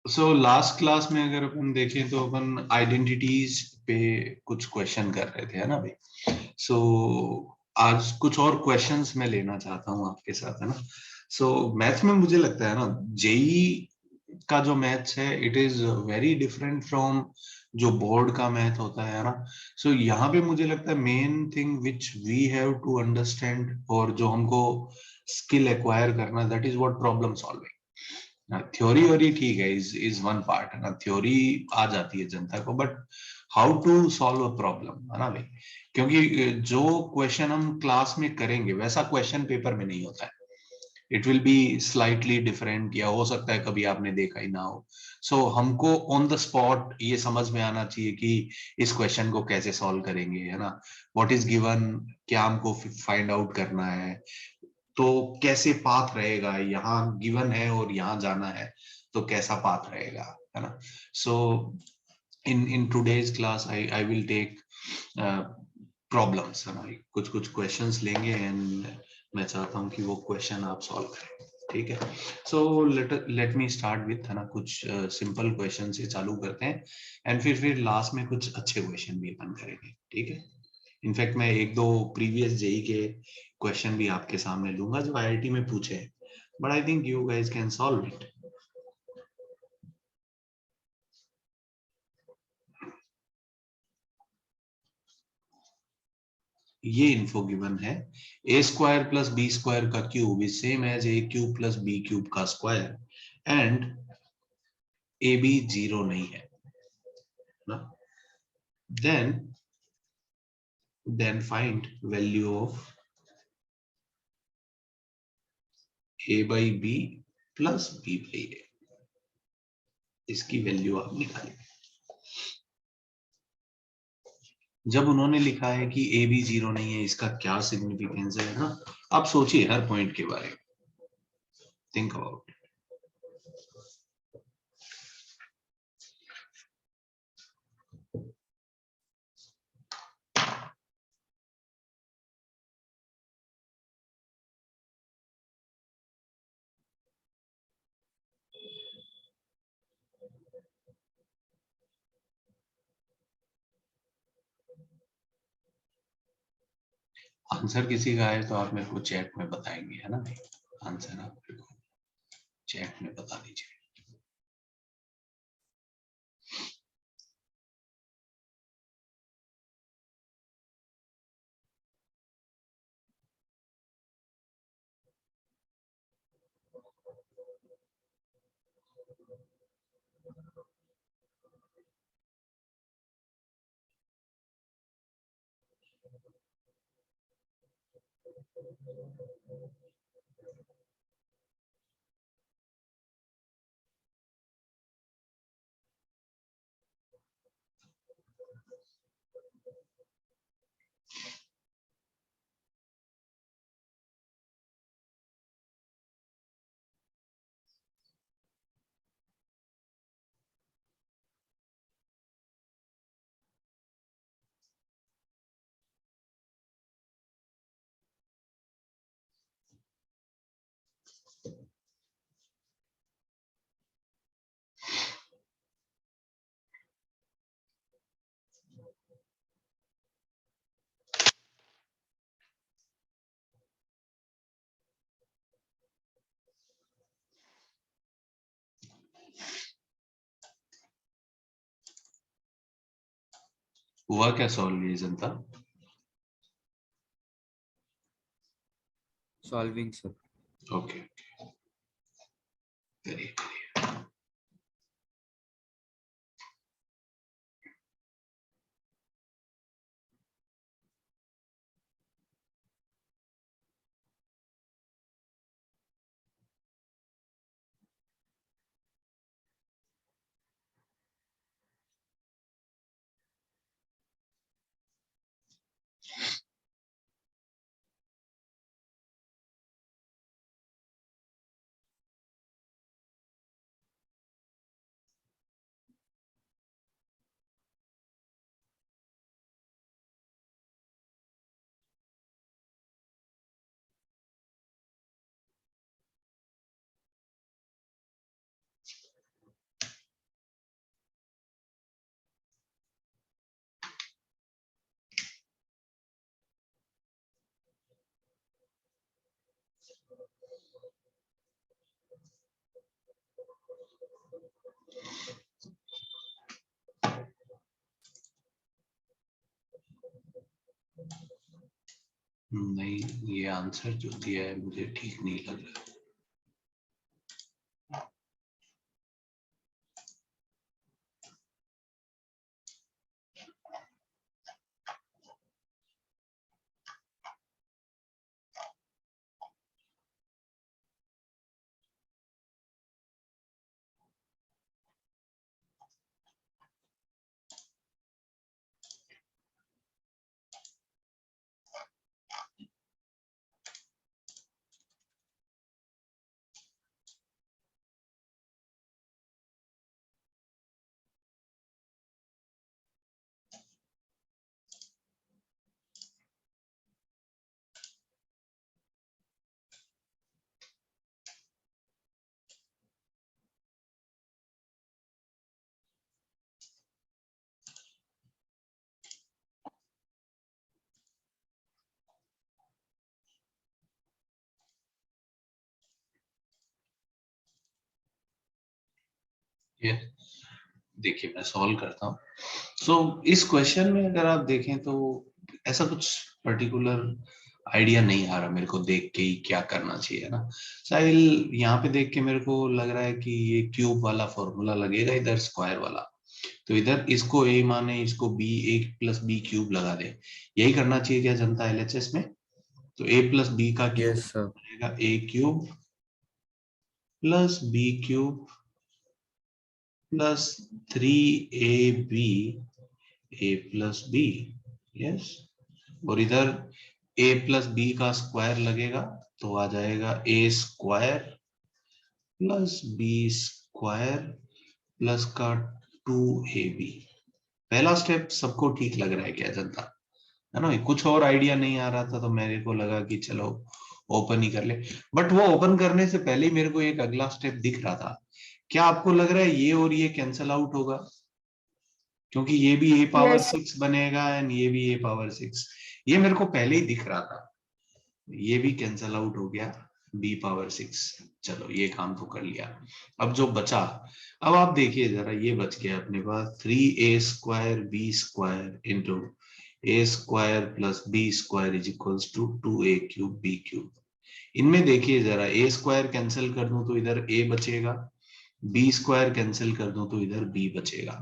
So last class में अगर अपन देखें तो अपन आइडेंटिटीज पे कुछ क्वेश्चन कर रहे थे, है ना भाई? सो आज कुछ और क्वेश्चंस मैं लेना चाहता हूँ आपके साथ, है ना? सो मैथ्स में मुझे लगता है ना, जेई का जो मैथ्स है it is very different from जो बोर्ड का मैथ होता है ना। सो यहाँ पे मुझे लगता है main thing which we have to understand और जो हमको स्किल एक्वायर करना, that is what problem solving. Theory और ये ठीक है, इज वन पार्ट, है ना? थ्योरी आ जाती है जनता को, but how to solve a problem, है ना भाई? क्योंकि जो क्वेश्चन हम क्लास में करेंगे वैसा क्वेश्चन पेपर में नहीं होता है। It will be slightly different, या हो सकता है कभी आपने देखा ही ना हो। सो हमको ऑन द स्पॉट ये समझ में आना चाहिए कि इस क्वेश्चन को कैसे सॉल्व करेंगे, है ना? व्हाट इज गिवन, क्या हमको फाइंड आउट करना है, तो कैसे पाथ रहेगा, यहाँ गिवन है और यहाँ जाना है तो कैसा पाथ रहेगा, है ना? So in today's class I will take problems, है ना? कुछ कुछ क्वेश्चंस लेंगे एंड मैं चाहता हूँ कि वो क्वेश्चन आप सॉल्व करें, ठीक है? सो लेट मी स्टार्ट विथ, है ना, कुछ सिंपल क्वेश्चन से चालू करते हैं एंड फिर लास्ट में कुछ अच्छे क्वेश्चन भी अपन करेंगे, ठीक है? इनफैक्ट मैं एक दो प्रीवियस जेई के क्वेश्चन भी आपके सामने लूंगा जो आईआईटी में पूछे हैं, but I think you guys can solve it. ये इन्फो गिवन है, A square plus B square का cube is same as A cube plus B cube का square and A B zero नहीं है ना। Then find value of A by B plus B by A, इसकी value आप निकालें। जब उन्होंने लिखा है कि ए बी जीरो नहीं है, इसका क्या सिग्निफिकेंस है ना? आप सोचिए हर पॉइंट के बारे में, थिंक अबाउट। आंसर किसी का है तो आप मेरे को चैट में बताएंगे, है ना? आंसर आप मेरे को चैट में बता दीजिए। हुआ क्या सॉल्व ये जनता? Solving sir. ओके, वेरी नहीं, ये आंसर जो दिया है मुझे ठीक नहीं लग रहा। ये देखिए मैं सॉल्व करता हूँ। सो इस क्वेश्चन में अगर आप देखें तो ऐसा कुछ पर्टिकुलर आइडिया नहीं आ रहा मेरे को देख के ही क्या करना चाहिए ना। साहिल, यहाँ पे देख के मेरे को लग रहा है कि ये क्यूब वाला फॉर्मूला लगेगा, इधर स्क्वायर वाला। तो इधर इसको a माने, इसको b, a plus B cube लगा दे। यही करना चाहिए क्या जनता एलएचएस में? तो a प्लस बी का क्यूब यस सर। बनेगा a cube plus B cube plus 3ab a plus B. Yes, और इधर a प्लस बी का स्क्वायर लगेगा तो आ जाएगा a square plus B square plus का 2ab। पहला स्टेप सबको ठीक लग रहा है क्या जनता? है ना, कुछ और आइडिया नहीं आ रहा था तो मेरे को लगा कि चलो ओपन ही कर ले। बट वो ओपन करने से पहले ही मेरे को एक अगला स्टेप दिख रहा था। क्या आपको लग रहा है ये और ये कैंसल आउट होगा? क्योंकि ये भी a पावर Yes, 6 बनेगा एंड ये भी a पावर 6। ये मेरे को पहले ही दिख रहा था। ये भी कैंसल आउट हो गया, b पावर 6। चलो ये काम तो कर लिया। अब जो बचा, अब आप देखिए जरा, ये बच गया अपने पास 3a square B square into a square plus B square is equals to 2a cube b cube. इनमें देखिए जरा, a स्क्वायर कैंसिल कर दूं तो इधर a बचेगा, b स्क्वायर कैंसिल कर दूं तो इधर b बचेगा।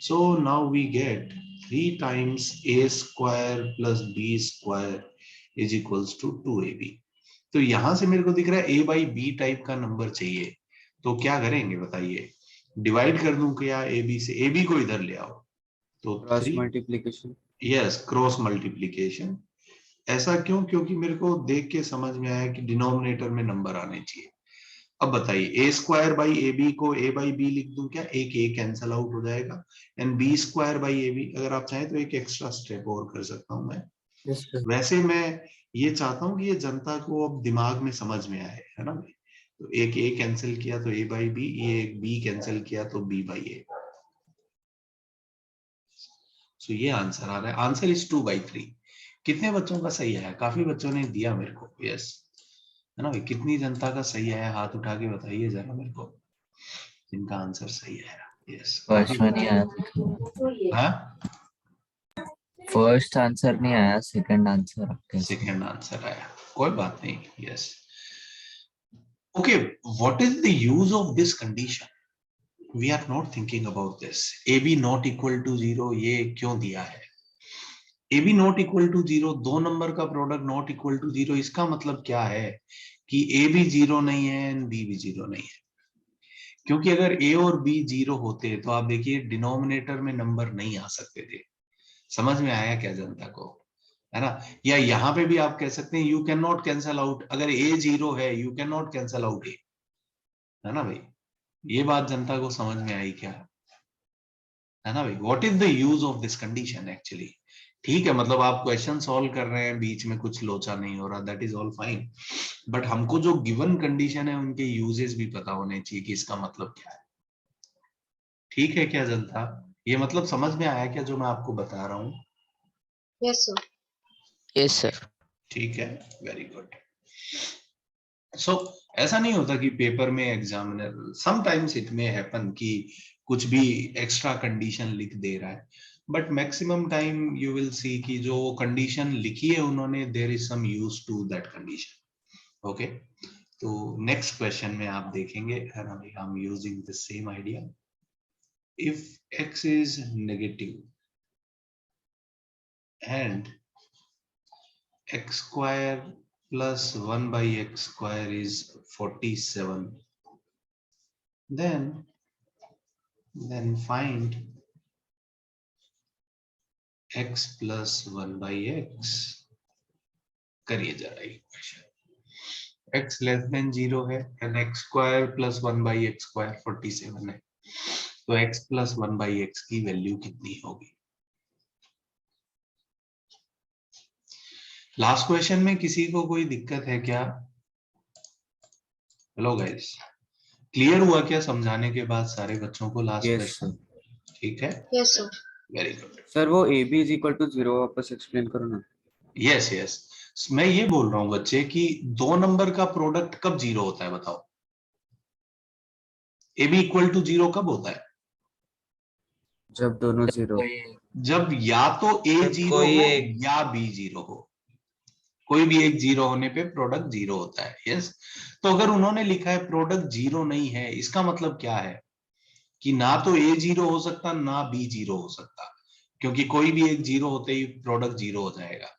So now we get 3 times a square plus b square is equals to 2ab। तो यहां से मेरे को दिख रहा है a by b टाइप का नंबर चाहिए। तो क्या करेंगे बताइए? डिवाइड कर दूं क्या a b से? a b को इधर ले आओ तो cross 3। Multiplication. Yes, cross multiplication. ऐसा क्यों? क्योंकि मेरे को देख के समझ में आया कि डिनोमिनेटर में नंबर आने चाहिए। अब बताइए, ए स्क्वायर बाई ए बी को ए बाई बी लिख दूं क्या? एक ए कैंसल आउट हो जाएगा and B square by A B. अगर आप चाहें तो एक एक्स्ट्रा स्टेप और कर सकता हूं मैं। Yes sir. वैसे मैं ये चाहता हूं कि ये जनता को अब दिमाग में समझ में आए, है ना भाई? तो एक ए कैंसिल किया तो ए बाई बी, ये एक बी कैंसिल किया तो बी बाई ए। सो ये आंसर आ रहा है। Answer is 2/3। कितने बच्चों का सही आया? काफी बच्चों ने दिया मेरे को। यस, है ना भाई? कितनी जनता का सही आया? हाथ उठा के बताइए जरा मेरे को, जिनका आंसर सही आया। यस, काफी फर्स्ट में नहीं बच्चे। आया, हाँ, फर्स्ट आंसर नहीं आया, सेकंड आंसर आपके। सेकेंड आंसर आया, कोई बात नहीं। Yes, okay. What is the use of this condition? We are not thinking about this. A B not equal to 0 ये क्यों दिया है? A B not equal to 0, दो नंबर का प्रोडक्ट नॉट इक्वल टू 0, इसका मतलब क्या है कि ए भी 0 नहीं है एंड बी भी 0 नहीं है। क्योंकि अगर ए और बी 0 होते तो आप देखिए डिनोमिनेटर में नंबर नहीं आ सकते थे। समझ में आया क्या जनता को? है ना? या यहाँ पे भी आप कह सकते हैं you can not cancel out. अगर ए 0 है, you can not cancel out A. है ना भाई? ये बात जनता को समझ में आई क्या? है ना भाई? What is the use of this condition actually? ठीक है, मतलब आप क्वेश्चन सॉल्व कर रहे हैं, बीच में कुछ लोचा नहीं हो रहा, that is all fine. But हमको जो गिवन कंडीशन है उनके यूजेस भी पता होने चाहिए कि इसका मतलब क्या है। ठीक है क्या जनता? ये मतलब समझ में आया क्या जो मैं आपको बता रहा हूँ? yes, sir. Yes, sir. ठीक है, वेरी गुड। सो ऐसा नहीं होता कि पेपर में examiner sometimes it may happen कि कुछ भी एक्स्ट्रा कंडीशन लिख दे रहा है, but maximum time you will see कि जो कंडीशन लिखी है उन्होंने, there is some use to that condition. Okay, तो नेक्स्ट क्वेश्चन में आप देखेंगे, I am using the same idea. इफ x is negative and x square plus 1 by x square is 47, then find x plus 1 by x। करिए जरा ये question. x less than 0 है and x square plus 1 by x square 47 है, तो x plus 1 by x की value कितनी होगी? Last question में किसी को कोई दिक्कत है क्या? हेलो गाइस, क्लियर हुआ क्या समझाने के बाद सारे बच्चों को लास्ट क्वेश्चन? ठीक है, yes sir. Very good sir. वो a b is equal to 0 वापस एक्सप्लेन करो ना। यस यस, मैं ये बोल रहा हूं बच्चे कि दो नंबर का प्रोडक्ट कब जीरो होता है बताओ? ए बी इक्वल टू 0 कब होता है? जब दोनों 0, जब या तो ए जब 0 कोई हो एक- या बी 0 हो, कोई भी एक 0 होने पे प्रोडक्ट 0 होता है। यस, तो अगर उन्होंने लिखा है प्रोडक्ट 0 नहीं है, इसका मतलब क्या है कि ना तो ए 0 हो सकता ना बी 0 हो सकता, क्योंकि कोई भी एक 0 होते ही प्रोडक्ट 0 हो जाएगा।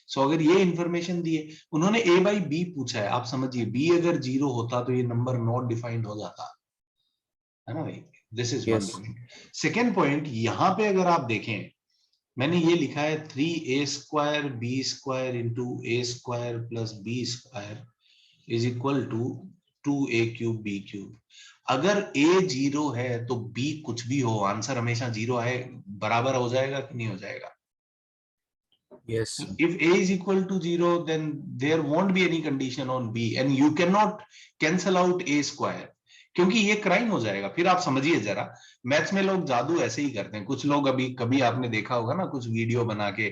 सो अगर ये इंफॉर्मेशन दी है, उन्होंने ए बाई बी पूछा है, आप समझिए बी अगर 0 होता तो ये नंबर नॉट डिफाइंड हो जाता है ना भाई। This is one point. Second point, यहां पे अगर आप देखें, मैंने ये लिखा है 3a square B square into A square plus B square is equal to 2a cube B cube. अगर a 0 है तो b कुछ भी हो, आंसर हमेशा 0 आए, बराबर हो जाएगा कि नहीं हो जाएगा? yes If a is equal to 0, then there won't be any condition on b and you cannot cancel out a square, क्योंकि ये क्राइम हो जाएगा। फिर आप समझिए जरा, मैथ्स में लोग जादू ऐसे ही करते हैं। कुछ लोग अभी कभी आपने देखा होगा ना, कुछ वीडियो बना के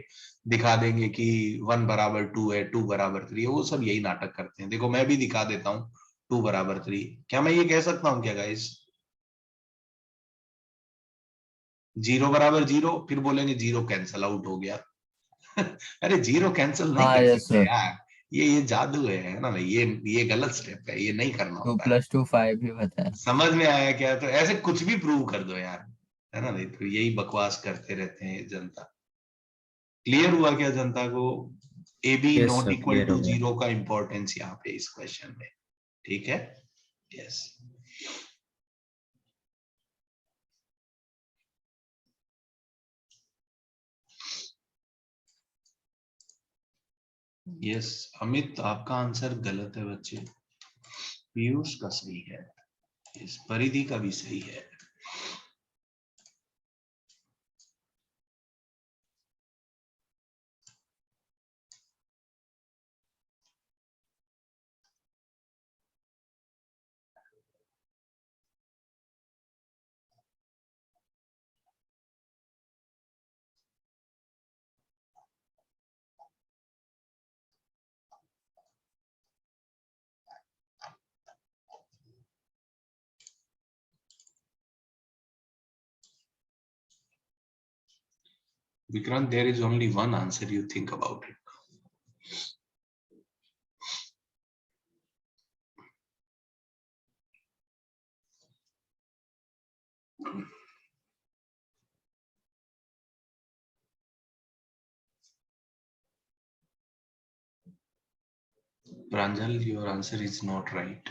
दिखा देंगे कि 1 बराबर 2 है, 2 बराबर 3 है, वो सब यही नाटक करते हैं। देखो मैं भी दिखा देता हूँ 2 बराबर 3। क्या मैं ये कह सकता हूँ क्या गाइस? 0 बराबर 0, फिर बोलेंगे 0 कैंसल आउट हो गया। अरे 0 कैंसिल नहीं हाँ कर यस सकते सर, यार, ये जादू है ना भाई, ये गलत स्टेप है, ये नहीं करना 2 होता है। + 2 5 भी बताया। समझ में आया क्या? तो ऐसे कुछ भी प्रूव कर दो यार, है ना भाई, तो यही बकवास करते रहते हैं जनता। क्लियर हुआ क्या जनता को? A B yes not sir, equal clear to हो गया। 0 का इंपॉर्टेंस यहाँ पे इस क्वेश्चन में, ठीक है? यस यस, अमित आपका आंसर गलत है बच्चे, पीयूष का सही है, इस परिधि का भी सही है। Vikrant, there is only one answer, you think about it. Pranjal, your answer is not right.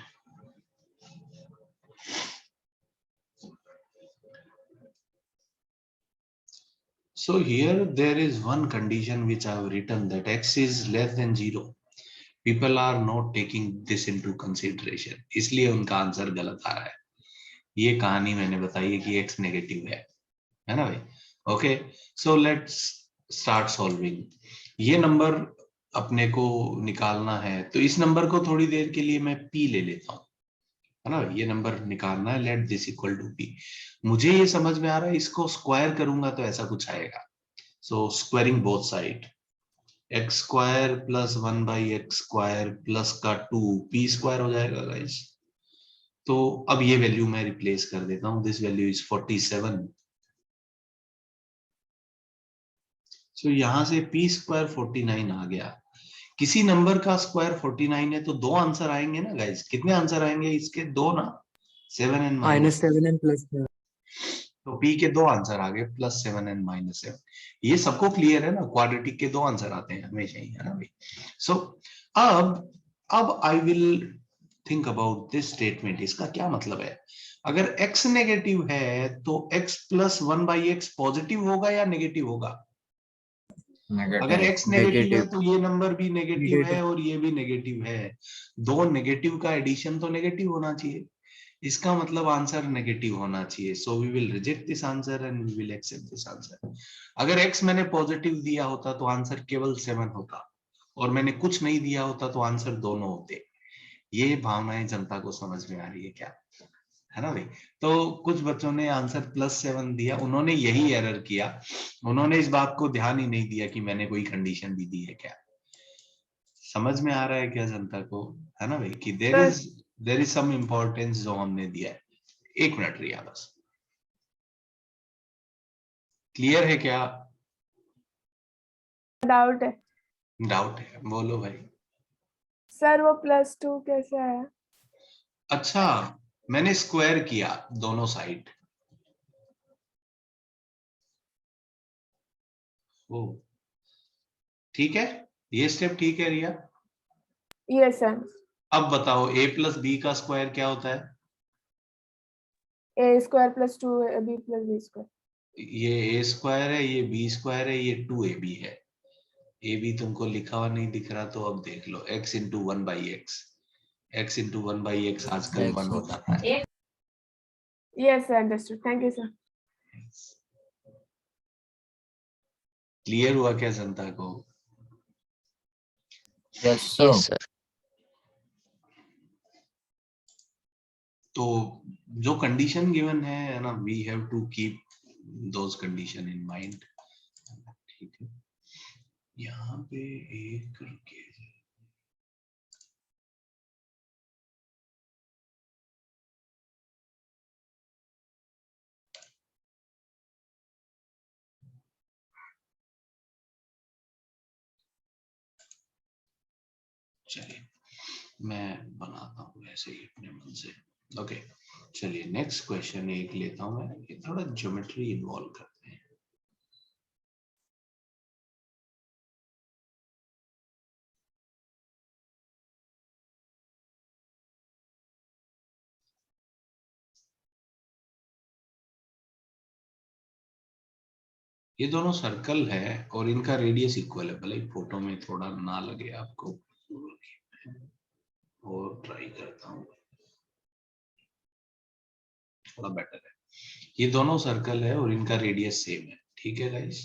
So here there is one condition which I have written, that x is less than 0. People are not taking this into consideration, इसलिए उनका answer गलत आ रहा है। ये कहानी मैंने बताई है कि x नेगेटिव है ना भाई? Okay, so let's start solving. ये नंबर अपने को निकालना है, तो इस नंबर को थोड़ी देर के लिए मैं p ले लेता हूँ, है ना? ये नंबर निकालना है, let this equal to p। मुझे ये समझ में आ रहा है, इसको स्क्वायर करूंगा तो ऐसा कुछ आएगा। So squaring both side, X square plus 1/x² plus का 2 पी स्क्वायर हो जाएगा गाइस। तो अब ये वैल्यू मैं रिप्लेस कर देता हूं, दिस वैल्यू इज 47। सो यहां से पी स्क्वायर 49 आ गया। किसी नंबर का स्क्वायर 49 है तो दो आंसर आएंगे ना गाइस। कितने आंसर आएंगे इसके? दो ना, 7 एंड -7 and +7। तो पी के दो आंसर आ गए, +7 एंड -7। ये सबको क्लियर है ना, क्वाड्रेटिक के दो आंसर आते हैं हमेशा ही, है ना भाई। सो अब I will think about this statement. इसका क्या मतलब है? अगर x नेगेटिव है तो x + 1/x पॉजिटिव होगा या नेगेटिव होगा? अगर नेगेटिव। x नेगेटिव है नेगेटिव। तो ये नंबर भी नेगेटिव है नेगेटिव। और ये भी नेगेटिव है। दो नेगेटिव का एडिशन तो नेगेटिव होना चाहिए। इसका मतलब आंसर नेगेटिव होना चाहिए। So we will reject this answer and we will accept this answer. अगर x मैंने पॉजिटिव दिया होता तो आंसर केवल 7 होता, और मैंने कुछ नहीं दिया होता तो आंसर दोनों होते। ये भावनाएं जनता को समझ में आ रही है क्या? है ना भाई। तो कुछ बच्चों ने आंसर +7 दिया, उन्होंने यही एरर किया। उन्होंने इस बात को ध्यान ही नहीं दिया कि मैंने कोई कंडीशन भी दी है क्या। समझ में आ रहा है क्या जनता को? है ना भाई, कि देर इज सम इम्पोर्टेंस जो हमने दिया है। 1 मिनट रिया, बस। क्लियर है क्या? डाउट है डाउट है? बोलो भाई। सर, वो +2 कैसे आया? अच्छा, मैंने स्क्वायर किया दोनों साइड। ओ, ठीक है, ये स्टेप ठीक है रिया। Yes sir. अब बताओ a + b का स्क्वायर क्या होता है? a² + 2b + b²। ये a स्क्वायर है, ये b स्क्वायर है, ये 2ab है। ए बी तुमको लिखा हुआ नहीं दिख रहा तो अब देख लो, x × 1/x। x × 1/x आजकल 1 हो जाता है। Yes sir, understood. Thank you sir. Clear हुआ क्या जनता को? Yes Yes, sir. sir. तो जो कंडीशन गिवन है ना, we have to keep those condition in mind. ठीक है, यहाँ पे एक रुके। चलिए, मैं बनाता हूँ ऐसे ही अपने मन से। ओके, चलिए नेक्स्ट क्वेश्चन एक लेता हूँ मैं। ये थोड़ा ज्योमेट्री इन्वॉल्व करते हैं। ये दोनों सर्कल है और इनका रेडियस इक्वल है। भले फोटो में थोड़ा ना लगे आपको, और ट्राई करता हूँ, थोड़ा बेटर है। ये दोनों सर्कल है और इनका रेडियस सेम है। ठीक है guys,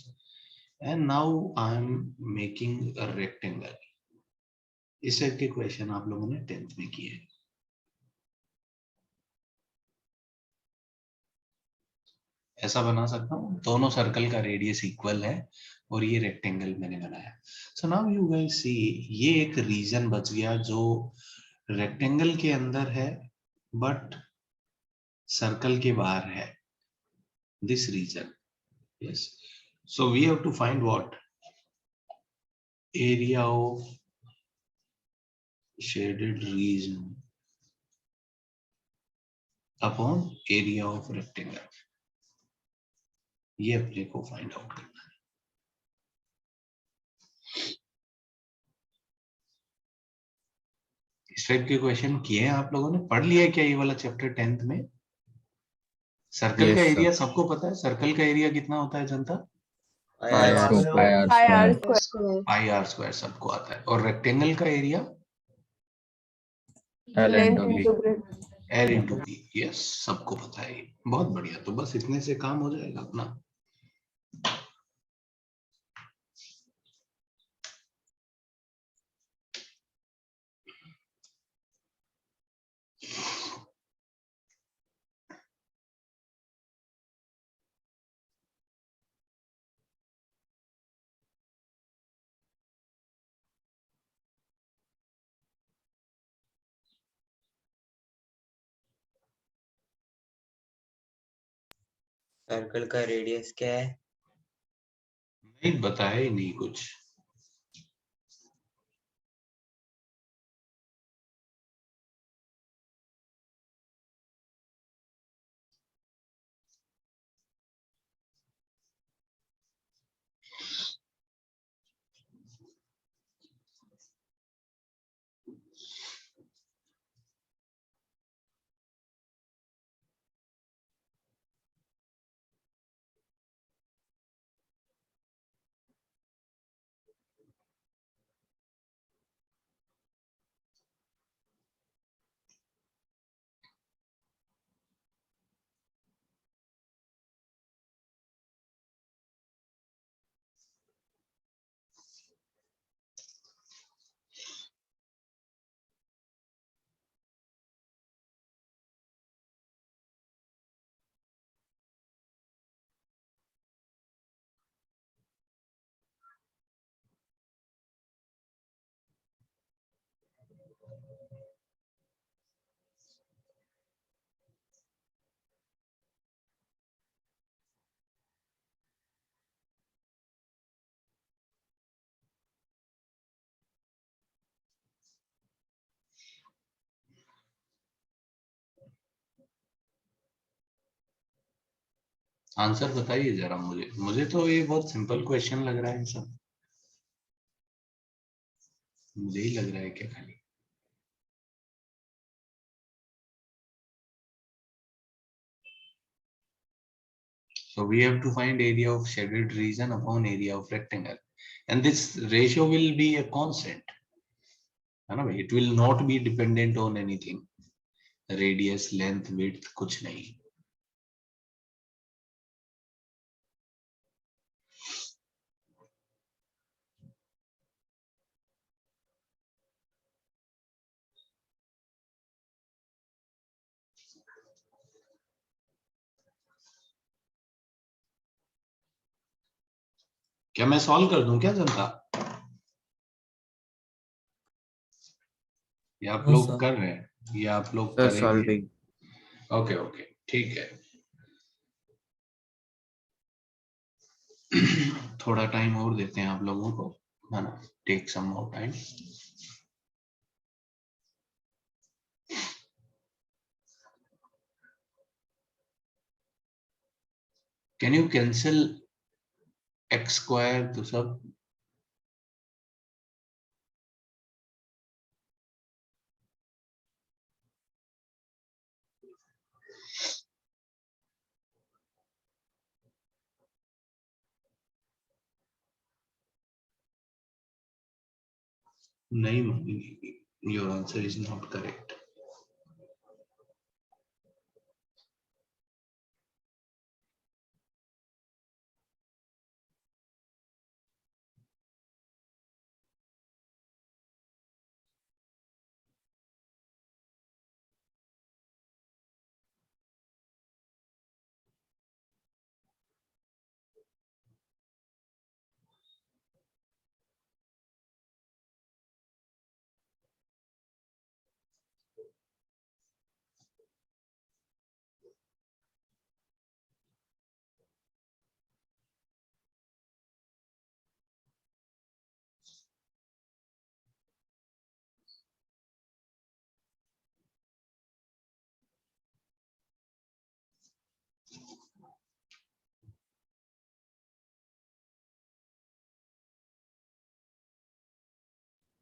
and now I am making a rectangle. इस टाइप के क्वेश्चन आप लोगों ने 10th में किए हैं। ऐसा बना सकता हूँ, दोनों सर्कल का रेडियस इक्वल है और ये रेक्टेंगल मैंने बनाया। सो नाउ यू गाइस सी, ये एक रीजन बच गया जो रेक्टेंगल के अंदर है बट सर्कल के बाहर है, this region. Yes, so we have to find what? Area of shaded region upon area of rectangle. ये अपने को फाइंड आउट करना है। इस टाइप के क्वेश्चन किए हैं आप लोगों ने? पढ़ लिया है क्या ये वाला चैप्टर 10th में? सर्कल का Yes, एरिया sir. सबको पता है? सर्कल का एरिया कितना होता है जनता? πr²। πr² सबको आता है। और रेक्टेंगल का area L length into B। Into breadth. l/b। Yes, सबको पता है। बहुत बढ़िया, तो बस इतने से काम हो जाएगा अपना। सर्कल का रेडियस क्या है? नहीं बताया ही नहीं कुछ। आंसर बताइए जरा मुझे, मुझे तो ये बहुत सिंपल क्वेश्चन लग रहा है सब। मुझे ही लग रहा है क्या खाली? So we have to find area of shaded region upon area of rectangle, and this ratio will be a constant, है ना भाई? It will not be dependent on anything, radius, length, width, कुछ नहीं। क्या मैं सॉल्व कर दूं क्या जनता? या आप No, लोग sir. कर रहे हैं, या आप लोग सर करेंगे? सॉल्विंग। ओके ओके ठीक है। थोड़ा टाइम और देते हैं आप लोगों को, है ना? Take some more time. Can you cancel X square तो सब? नहीं मानेंगे, your answer is not correct.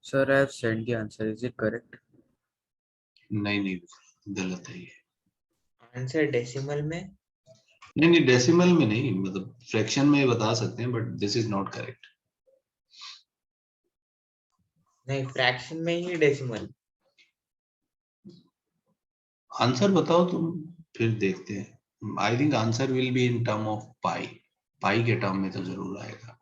Sir, I have sent the answer. Is it correct? नहीं नहीं, गलत है ये। आंसर डेसिमल में? नहीं नहीं, डेसिमल में नहीं, मतलब फ्रैक्शन में बता सकते हैं, but this is not correct. नहीं, फ्रैक्शन में ही डेसिमल। आंसर बताओ तुम, फिर देखते हैं। I think answer will be in term of pi, pi के टर्म में तो जरूर आएगा।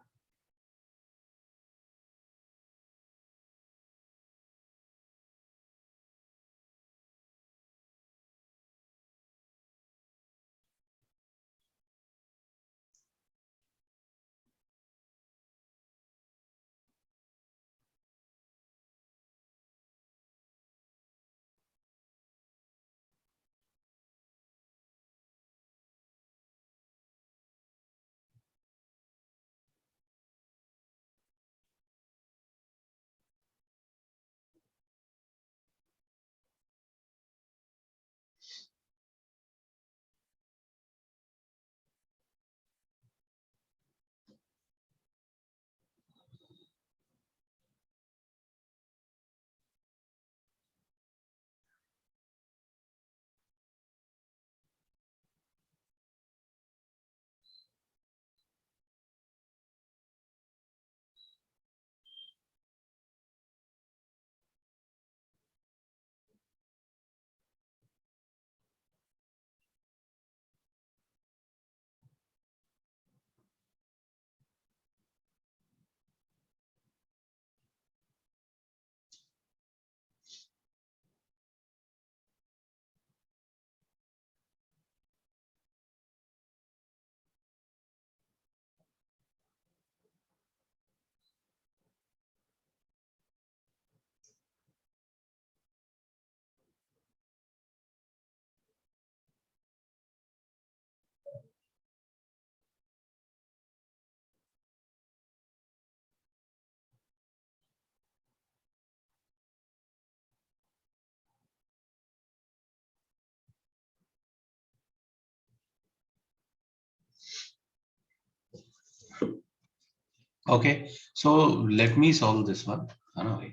Okay, so let me solve this one, है ना भाई।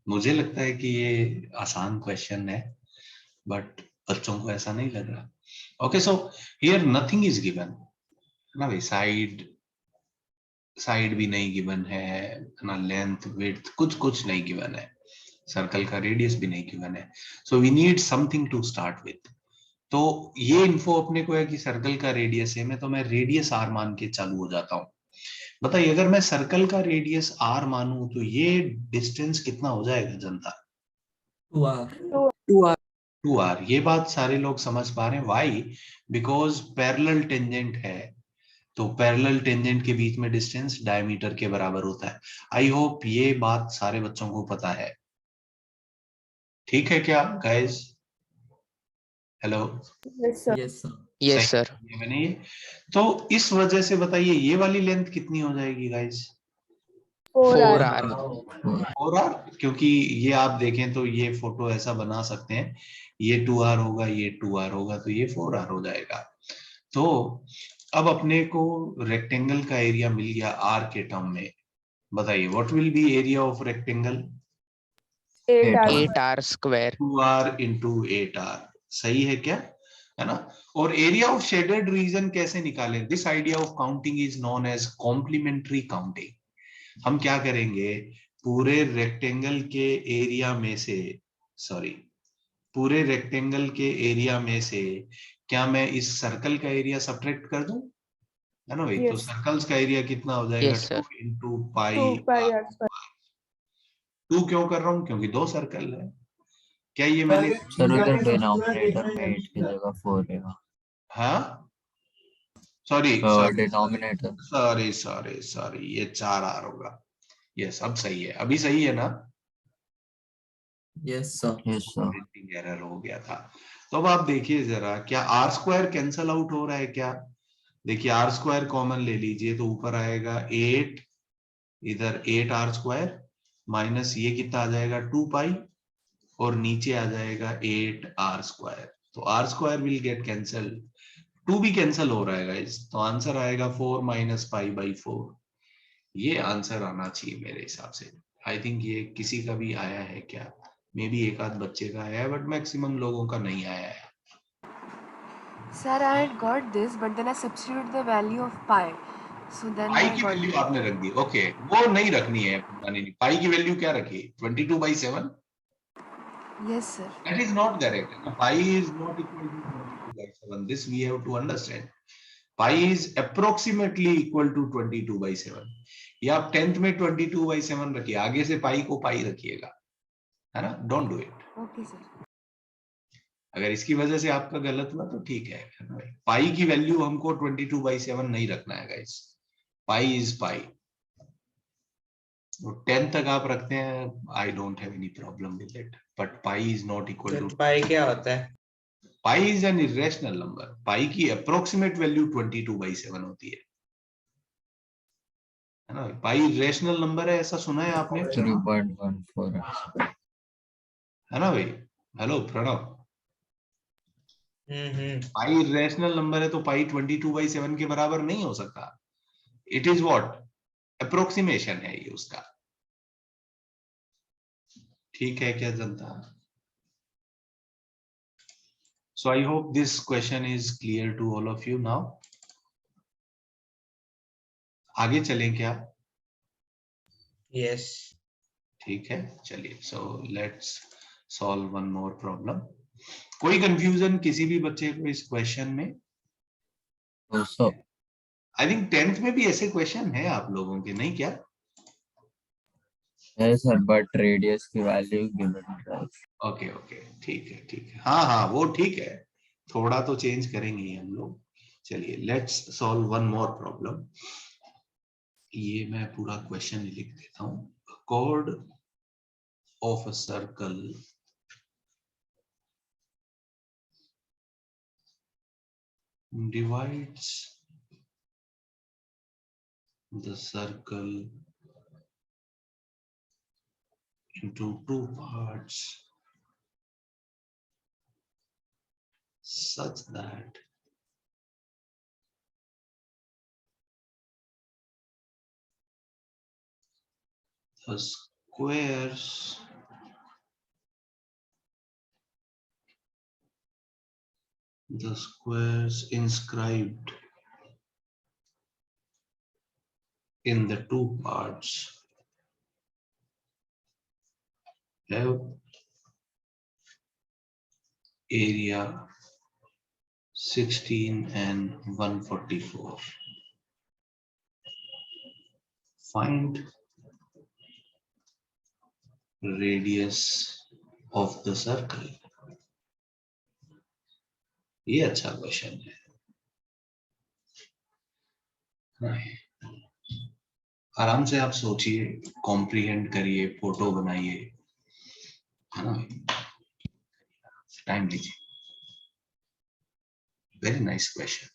मुझे लगता है कि ये आसान क्वेश्चन है, बट बच्चों को ऐसा नहीं लग रहा। Okay, so here nothing is given, है ना भाई। साइड भी नहीं गिवन है ना, लेंथ विड्थ कुछ नहीं गिवन है, सर्कल का रेडियस भी नहीं गिवन है। So we need something to start with. तो ये इन्फो अपने को है कि सर्कल का रेडियस है, मैं तो मैं रेडियस आर मान के चालू हो जाता हूँ। बताइए, अगर मैं सर्कल का रेडियस आर मानूं तो ये डिस्टेंस कितना हो जाएगा जनता? 2r। ये बात सारे लोग समझ पा रहे हैं? वाई? बिकॉज पैरेलल टेंजेंट है, तो पैरेलल टेंजेंट के बीच में डिस्टेंस डायमीटर के बराबर होता है। आई होप ये बात सारे बच्चों को पता है। ठीक है क्या guys? Hello? Yes, sir. Yes, sir. Yes सही सर। है मैंने ये? तो इस वजह से बताइए ये वाली लेंथ कितनी हो जाएगी गाइस? 4r. 4r। और आर, क्योंकि ये आप देखें तो ये फोटो ऐसा बना सकते हैं, ये 2r होगा, ये 2r होगा, तो ये 4r हो जाएगा। तो अब अपने को रेक्टेंगल का एरिया मिल गया आर के टर्म में। बताइए what will be area of rectangle? 8r. 8r square. 2r into 8r। सही है क्या? है ना? और एरिया ऑफ शेडेड रीजन कैसे निकालें? This idea of counting is known as complementary counting. हम क्या करेंगे, पूरे रेक्टेंगल के एरिया में से, सॉरी, पूरे रेक्टेंगल के एरिया में से क्या मैं इस सर्कल का एरिया सब्ट्रैक्ट कर दूं? है ना भाई? तो Yes. सर्कल्स का एरिया कितना हो जाएगा? Yes 2 sir. Into pi 2pi R. r square. 2 क्यों कर रहा हूं? क्योंकि दो सर्कल है। क्या ये मैंने सर उधर डिनोमिनेटर में 8 की जगह 4 रहेगा। हाँ, sorry sorry denominator. Sorry sorry sorry, ये 4r होगा। यस, अब सही है, अभी सही है ना? Yes sir. Yes sir. Printing error हो गया था। तो अब आप देखिए जरा, क्या आर स्क्वायर कैंसल आउट हो रहा है क्या? देखिए आर स्क्वायर कॉमन ले लीजिए, तो ऊपर आएगा 8, इधर 8r स्क्वायर, माइनस ये कितना आ जाएगा 2 पाई, और नीचे आ जाएगा 8r स्क्वायर। तो R square will get cancel, 2 भी कैंसल हो रहा है गाइस, तो आंसर आएगा 4 माइनस पाई बाई 4। ये आंसर आना चाहिए मेरे हिसाब से। आई थिंक ये किसी का भी आया है क्या? मे बी एक आध बच्चे का आया है, बट मैक्सिमम लोगों का नहीं आया है। Sir, I had got this, but then I substituted the value of pi. So then pi I की got वैल्यू it. आपने रख दी, ओके, वो नहीं रखनी है पुरानी। पाई की वैल्यू क्या रखी? 22/7। Yes, sir. That is not correct. Pi is not equal to 22/7. This we have to understand. Pi is approximately equal to 22/7। या आप 10th में 22/7 रखिए, आगे से पाई को पाई रखिएगा, है ना? Don't do it. Okay, sir. अगर इसकी वजह से आपका गलत हुआ तो ठीक है ना भाई। पाई की वैल्यू हमको 22/7 नहीं रखना है गाइस। Pi is pi. 10 तक आप रखते हैं, I don't have any problem with it, but pi is not equal to. Pi क्या होता है? Pi is an irrational number. Pi की अप्रोक्सीमेट वैल्यू 22/7 होती है ना? पाई इरेशनल नंबर है, ऐसा सुना है आपने? 3.14 है ना भाई? हेलो प्रणव, पाई इरेशनल नंबर है, तो पाई 22/7 के बराबर नहीं हो सकता। It is what? अप्रोक्सीमेशन है ये उसका। ठीक है क्या जनता? So I hope this question is clear to all of you now. आगे चलें क्या? यस। ठीक है, चलिए। So let's solve one more problem. कोई कंफ्यूजन किसी भी बच्चे को इस क्वेश्चन में? दोस्तों आई थिंक 10th में भी ऐसे क्वेश्चन है आप लोगों के, नहीं क्या? है सर, बट रेडियस की वैल्यू गिवन है। ओके ओके, ठीक है ठीक है, हाँ हाँ वो ठीक है, थोड़ा तो चेंज करेंगे ही हम लोग। चलिए let's solve one more problem. ये मैं पूरा क्वेश्चन लिख देता हूँ। chord of a circle divides the circle into two parts such that the squares inscribed in the two parts have area 16 and 144. Find radius of the circle. ये अच्छा question है। आराम से आप सोचिए, कॉम्प्रिहेंड करिए, फोटो बनाइए, है ना, टाइम लीजिए। Very nice question.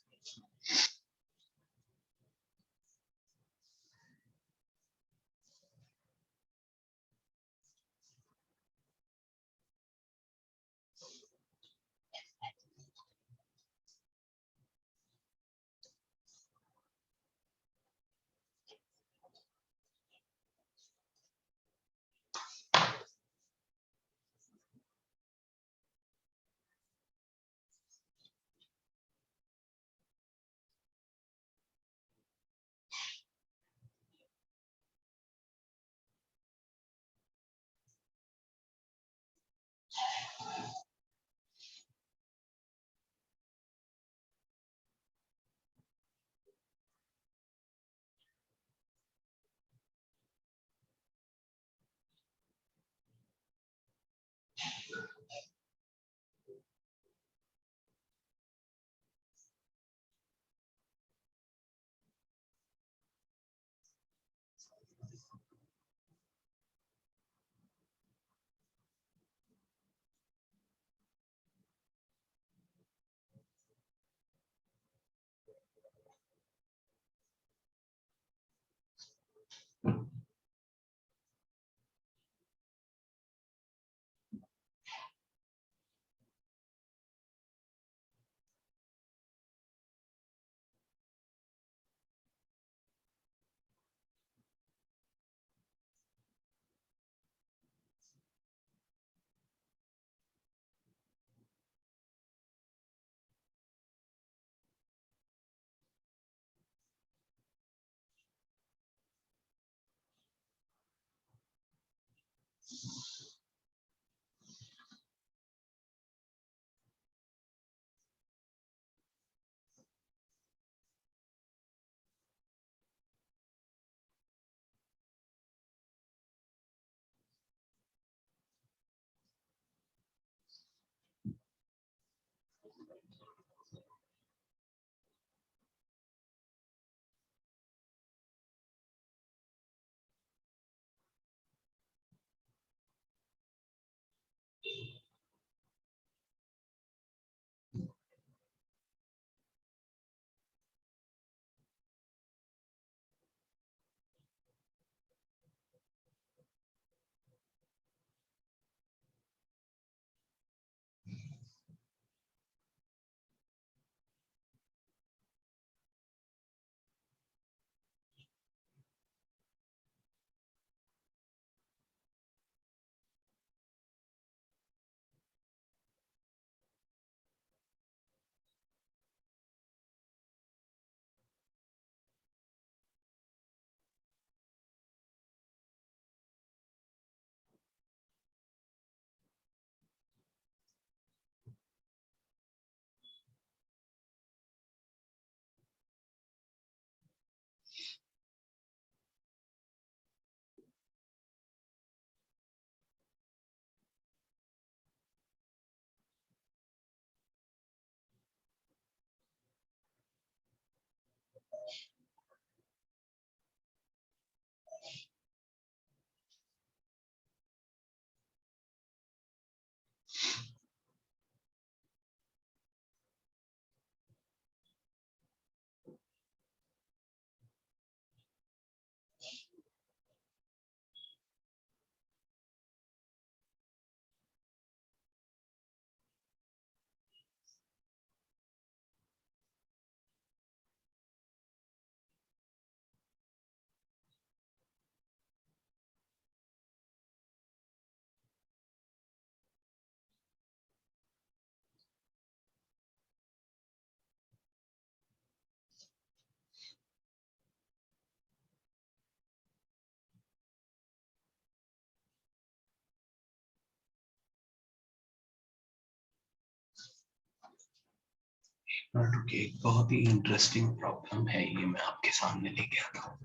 ओके, बहुत ही इंटरेस्टिंग प्रॉब्लम है ये, मैं आपके सामने लेके आता हूँ।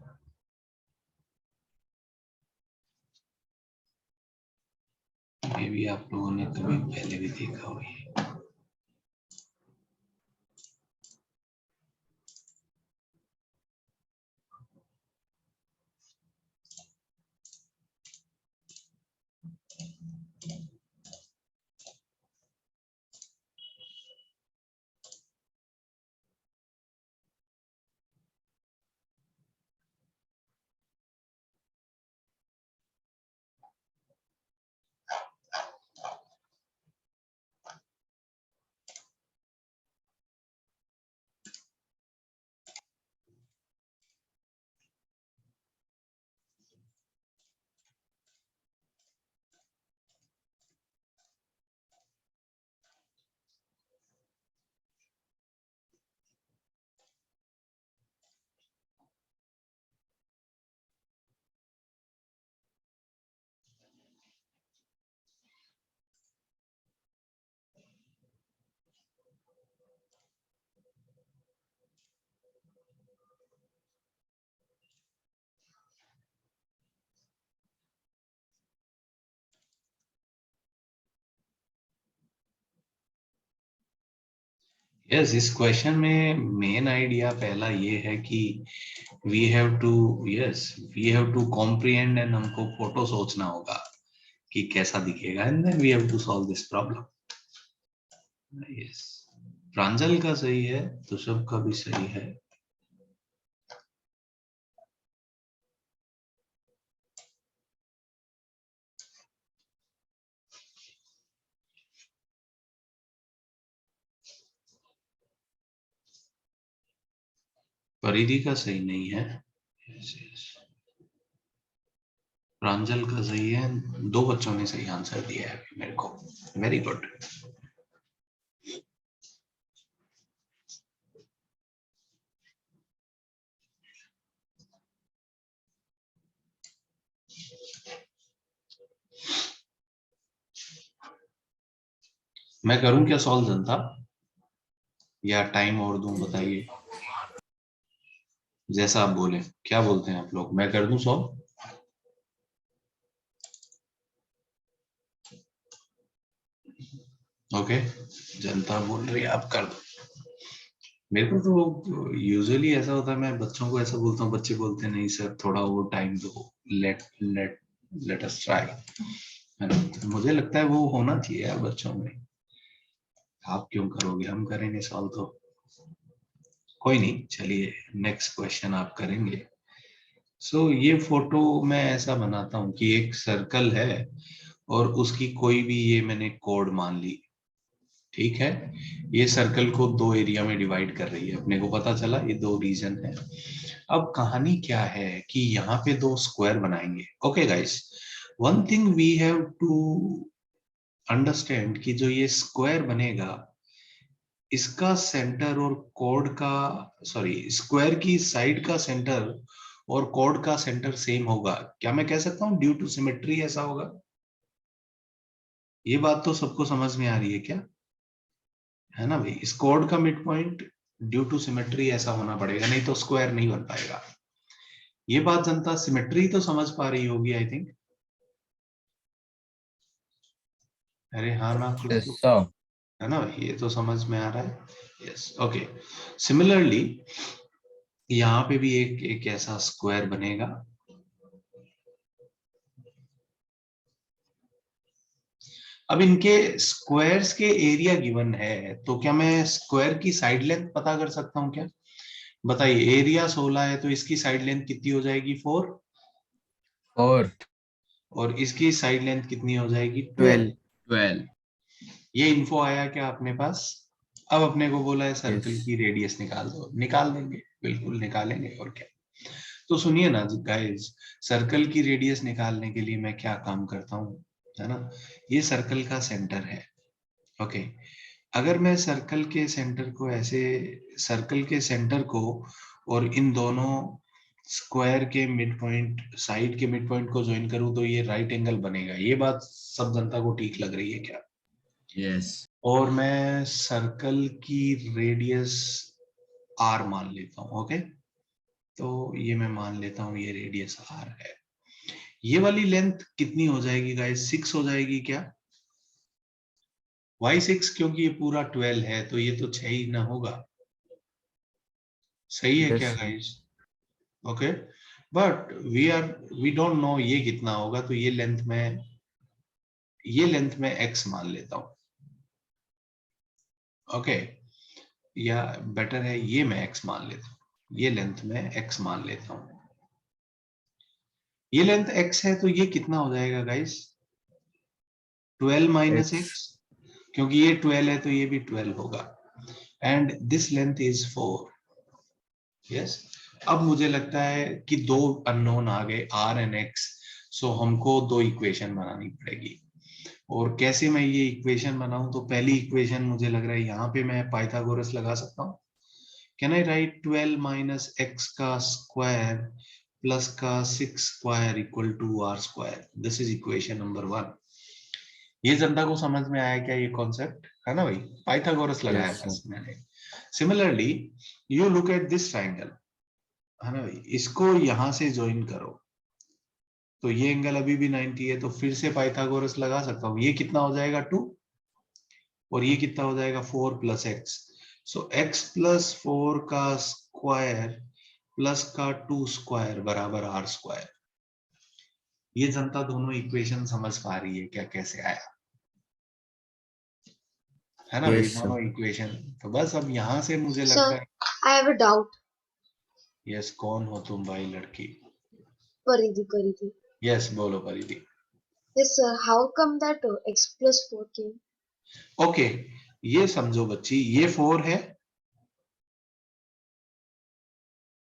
ये भी आप लोगों ने कभी पहले भी देखा होगा। यस, इस क्वेश्चन में मेन आइडिया पहला ये है कि we have to comprehend and हमको फोटो सोचना होगा कि कैसा दिखेगा, and then we have to solve this problem. Yes, Pranjal का सही है, तुषभ का भी सही है। परिधि का सही नहीं है। yes, yes. प्रांजल का सही है। 2 बच्चों ने सही आंसर दिया है मेरे को। Very good. मैं करूं क्या सॉल्व जनता, या टाइम और दूं? बताइए, जैसा आप बोले। क्या बोलते हैं आप लोग, मैं कर दूं सॉल्व? ओके, जनता बोल रही है आप कर दो। मेरे को तो यूजुअली ऐसा होता है, मैं बच्चों को ऐसा बोलता हूँ, बच्चे बोलते हैं नहीं सर थोड़ा वो टाइम दो, let let let us try, है ना? तो मुझे लगता है वो होना चाहिए यार बच्चों में। आप क्यों करोगे, हम करेंगे सॉल्व तो। कोई नहीं, चलिए नेक्स्ट क्वेश्चन आप करेंगे। सो ये फोटो मैं ऐसा बनाता हूँ कि एक सर्कल है और उसकी कोई भी, ये मैंने कोड मान ली, ठीक है? ये सर्कल को 2 एरिया में डिवाइड कर रही है, अपने को पता चला ये 2 रीजन है। अब कहानी क्या है कि यहाँ पे 2 स्क्वायर बनाएंगे। Okay guys, one thing we have to understand कि जो ये स्क्वायर बनेगा, इसका सेंटर और कोड का, सॉरी, स्क्वायर की साइड का सेंटर और कोड का सेंटर सेम होगा। क्या मैं कह सकता हूँ ड्यू टू सिमेट्री ऐसा होगा? ये बात तो सबको समझ में आ रही है क्या? है ना भाई, इस कोड का mid point due to symmetry ऐसा होना पड़ेगा, नहीं तो स्क्वायर नहीं बन पाएगा। ये बात जनता सिमेट्री तो समझ पा रही होगी आई थिंक। अरे हाँ ना, कुछ तो सो है ना, ये तो समझ में आ रहा है। Yes, okay. सिमिलरली यहाँ पे भी एक ऐसा स्क्वायर बनेगा। अब इनके स्क्वायर्स के एरिया गिवन है, तो क्या मैं स्क्वायर की साइड लेंथ पता कर सकता हूँ क्या? बताइए, एरिया 16 है तो इसकी साइड लेंथ कितनी हो जाएगी? 4। 4 और इसकी साइड लेंथ कितनी हो जाएगी? 12. 12। ये इन्फो आया क्या अपने पास? अब अपने को बोला है सर्कल Yes. की रेडियस निकाल दो, निकाल देंगे, बिल्कुल निकालेंगे, और क्या। तो सुनिए ना गाइस, सर्कल की रेडियस निकालने के लिए मैं क्या काम करता हूँ, है ना? ये सर्कल का सेंटर है। ओके, अगर मैं सर्कल के सेंटर को ऐसे, सर्कल के सेंटर को और इन दोनों स्क्वायर के मिड पॉइंट, साइड के मिड पॉइंट को ज्वाइन करूं तो ये राइट एंगल बनेगा। ये बात सब जनता को ठीक लग रही है क्या? Yes. और मैं सर्कल की रेडियस r मान लेता हूं। ओके, तो ये मैं मान लेता हूं ये रेडियस r है। ये वाली लेंथ कितनी हो जाएगी गाइस? 6 हो जाएगी क्या? वाई 6, क्योंकि ये पूरा 12 है तो ये तो 6 ही ना होगा। सही है Yes, क्या sir. Guys? Okay, but we don't know ये कितना होगा, तो ये लेंथ में x मान लेता हूं। ओके, या बेटर है ये मैं x मान लेता हूं, ये लेंथ में x मान लेता हूं। ये लेंथ x है तो ये कितना हो जाएगा गाइस? 12 minus X. x, क्योंकि ये 12 है तो ये भी 12 होगा। And this length is 4। Yes, अब मुझे लगता है कि दो अननोन आ गए r एंड x, सो हमको दो इक्वेशन बनानी पड़ेगी। और कैसे मैं ये इक्वेशन बनाऊं? तो पहली इक्वेशन मुझे लग रहा है यहाँ पे मैं पाइथागोरस लगा सकता हूँ। Can I write 12 minus X का स्क्वायर प्लस का 6 square equal to r square? This is equation number 1। ये जनता को समझ में आया क्या ये कॉन्सेप्ट? है ना भाई, पाइथागोरस लगाया Yes, बस sir. मैंने। Similarly you look at this triangle, है ना भाई, इसको यहां से ज्वाइन करो तो ये एंगल अभी भी 90 है, तो फिर से पाइथागोरस लगा सकता हूँ। ये कितना हो जाएगा? 2, और ये कितना हो जाएगा? 4 प्लस एक्स। सो x प्लस 4 का स्क्वायर प्लस का 2 स्क्वायर बराबर r स्क्वायर। ये जनता दोनों इक्वेशन समझ पा रही है क्या कैसे आया? है ना भाई, Yes, sir. दोनों इक्वेशन। तो बस अब यहां से मुझे Sir, लगता है। I have a doubt. Yes, कौन हो तुम भाई लड़की? Paridhi. यस, बोलो परिधि। Yes, sir. How come that x plus 4 came? Okay, ये समझो बच्ची, ये 4 है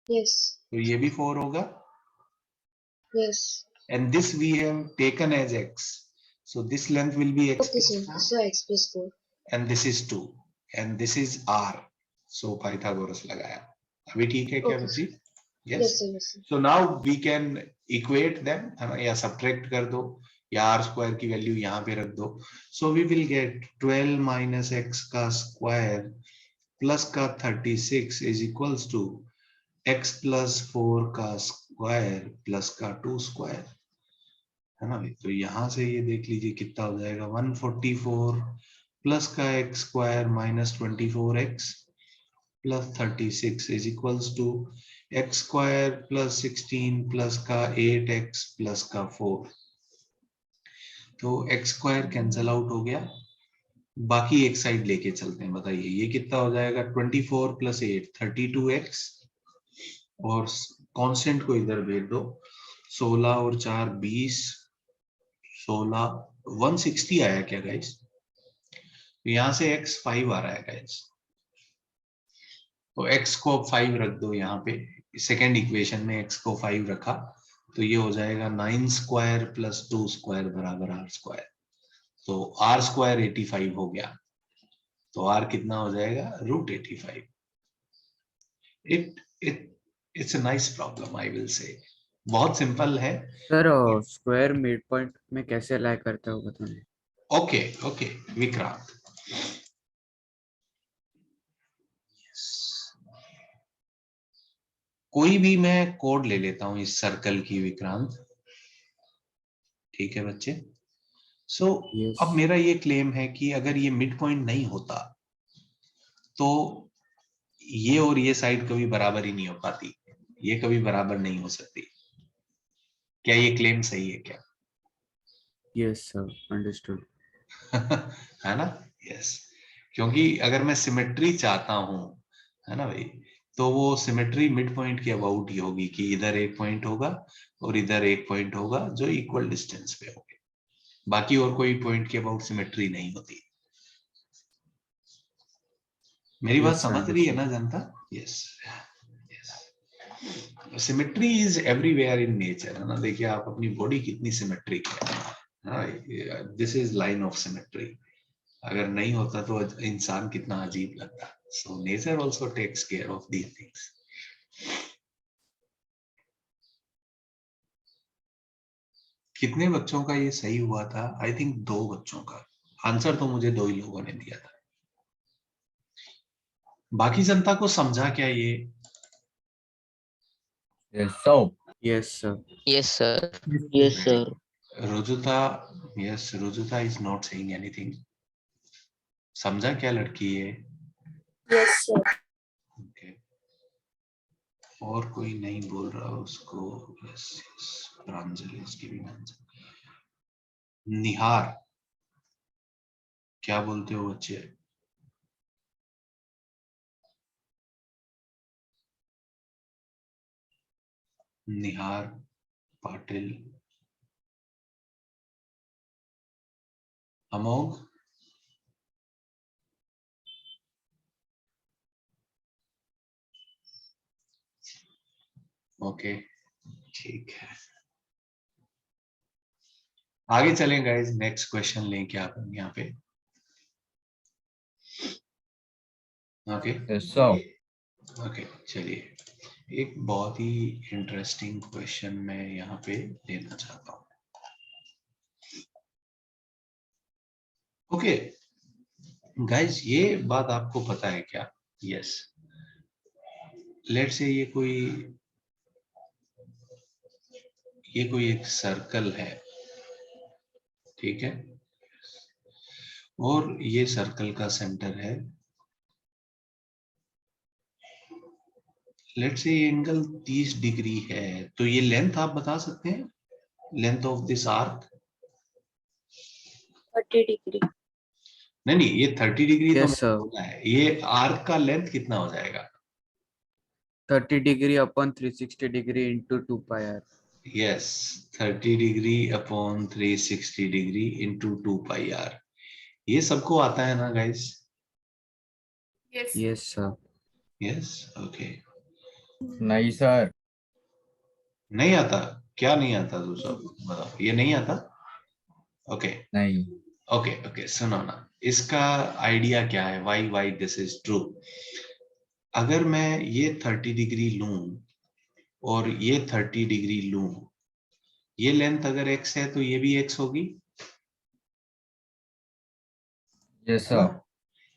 Yes. तो ये भी 4 होगा, Yes. and this we have taken as x, so this length will be x Okay, plus sir. 4, So x plus 4. and this is 2, and this is r, so Pythagoras लगाया। अभी ठीक है क्या Okay, बच्ची? sir. Yes. Yes, sir. Yes, sir. So now we can equate them, है ना, या subtract कर दो, या r स्क्वायर की वैल्यू यहाँ पे रख दो। So we will get 12 minus x का स्क्वायर प्लस का 36 is equals to x plus 4 का स्क्वायर प्लस का 2 स्क्वायर, है ना भाई। तो यहां से ये देख लीजिए कितना हो जाएगा, 144 प्लस का X square minus 24x plus 36 is equals to X square plus 16 plus का 8x प्लस का 4। तो एक्स स्क्वायर कैंसल आउट हो गया, बाकी एक साइड लेके चलते हैं। बताइए ये कितना हो जाएगा? 24 प्लस 8 32x, और कांस्टेंट को इधर भेज दो, 16 और 4 20, 16 160 आया क्या गाइस? तो यहां से x 5 आ रहा है गाइस, तो x को 5 रख दो यहाँ पे। सेकेंड इक्वेशन में x को 5 रखा तो ये हो जाएगा 9 स्क्वायर प्लस 2 स्क्वायर बराबर r स्क्वायर। तो r स्क्वायर 85 हो गया, तो r कितना हो जाएगा? √85। It's a nice problem, I will से। बहुत सिंपल है। Sir, square midpoint में कैसे अलाइ करते हो बताना। ओके ओके विक्रांत, कोई भी मैं कोड ले लेता हूं इस सर्कल की विक्रांत, ठीक है बच्चे। सो Yes. अब मेरा ये क्लेम है कि अगर ये मिड पॉइंट नहीं होता तो ये और ये साइड कभी बराबर ही नहीं हो पाती, ये कभी बराबर नहीं हो सकती। क्या ये क्लेम सही है क्या? Yes, sir. Understood. है ना? यस, क्योंकि अगर मैं सिमेट्री चाहता हूं, है ना भाई, तो वो सिमेट्री मिड पॉइंट के अबाउट ही होगी कि इधर एक पॉइंट होगा और इधर एक पॉइंट होगा जो इक्वल डिस्टेंस पे होंगे, बाकी और कोई पॉइंट के अबाउट सिमेट्री नहीं होती। मेरी बात Yes, sir. समझ रही है Understood. ना जनता? Yes, symmetry is everywhere in nature, है ना। देखिए आप अपनी बॉडी कितनी सिमेट्रिक है, this is line of symmetry. अगर नहीं होता तो इंसान कितना अजीब लगता। So nature also takes care of these things. कितने बच्चों का ये सही हुआ था? आई थिंक 2 बच्चों का। आंसर तो मुझे 2 ही लोगों ने दिया था। बाकी जनता को समझा क्या ये? Yes, so. Yes, sir. Yes, sir. Yes, sir. Rujuta, yes, Rujuta is not saying anything. समझा क्या लड़की ये? Yes, sir. ओके, और कोई नहीं बोल रहा उसको? Yes yes, Pranjali is giving answer. Nihar, क्या बोलते हो बच्चे? निहार पाटिल, अमोघ, ओके ठीक है, आगे चलें गाइस। नेक्स्ट क्वेश्चन लें क्या अपन यहाँ पे? Okay Yes, so. ओके, चलिए एक बहुत ही इंटरेस्टिंग क्वेश्चन मैं यहाँ पे लेना चाहता हूँ। ओके गाइस, ये बात आपको पता है क्या? यस, लेट्स से ये कोई एक सर्कल है, ठीक है, और ये सर्कल का सेंटर है। लेट्स से ये एंगल 30 डिग्री है, तो ये लेंथ आप बता सकते हैं? Length of this arc? 30 degree. नहीं, ये 30 डिग्री तो Yes, मैंने sir. बोला है। ये आर्क का लेंथ कितना हो जाएगा? 30 degree upon 360 degree into 2 pi r. Yes, 30 degree upon 360 degree into 2 pi R. ये सबको आता है ना guys? Yes, sir. Yes, okay. नहीं सर। नहीं आता? क्या नहीं आता? तो सब बताओ, ये नहीं आता? ओके नहीं। ओके ओके, सुनो ना, इसका आइडिया क्या है? Why this is true. अगर मैं ये 30 डिग्री लूं और ये 30 डिग्री लूं, ये लेंथ अगर x है तो ये भी x होगी। Yes, sir.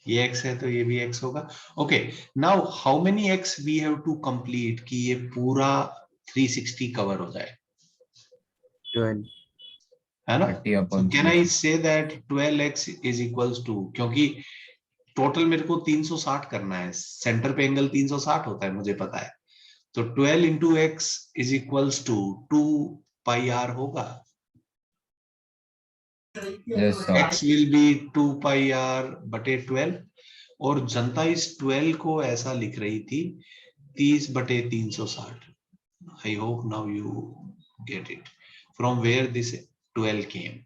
ये x है तो ये भी x होगा। Okay, now how many x we have to complete कि ये पूरा 360 कवर हो जाए, 12. है ना? 30 upon can I say that 12x is equals to, क्योंकि टोटल मेरे को 360 करना है, सेंटर पे एंगल 360 होता है मुझे पता है, तो 12 into X is equals to 2 pi R होगा। Yes, sir. x will be 2 pi R बटे 12, और जनता इस 12 को ऐसा लिख रही थी 30 बटे 360। I hope now you get it from where this 12 came.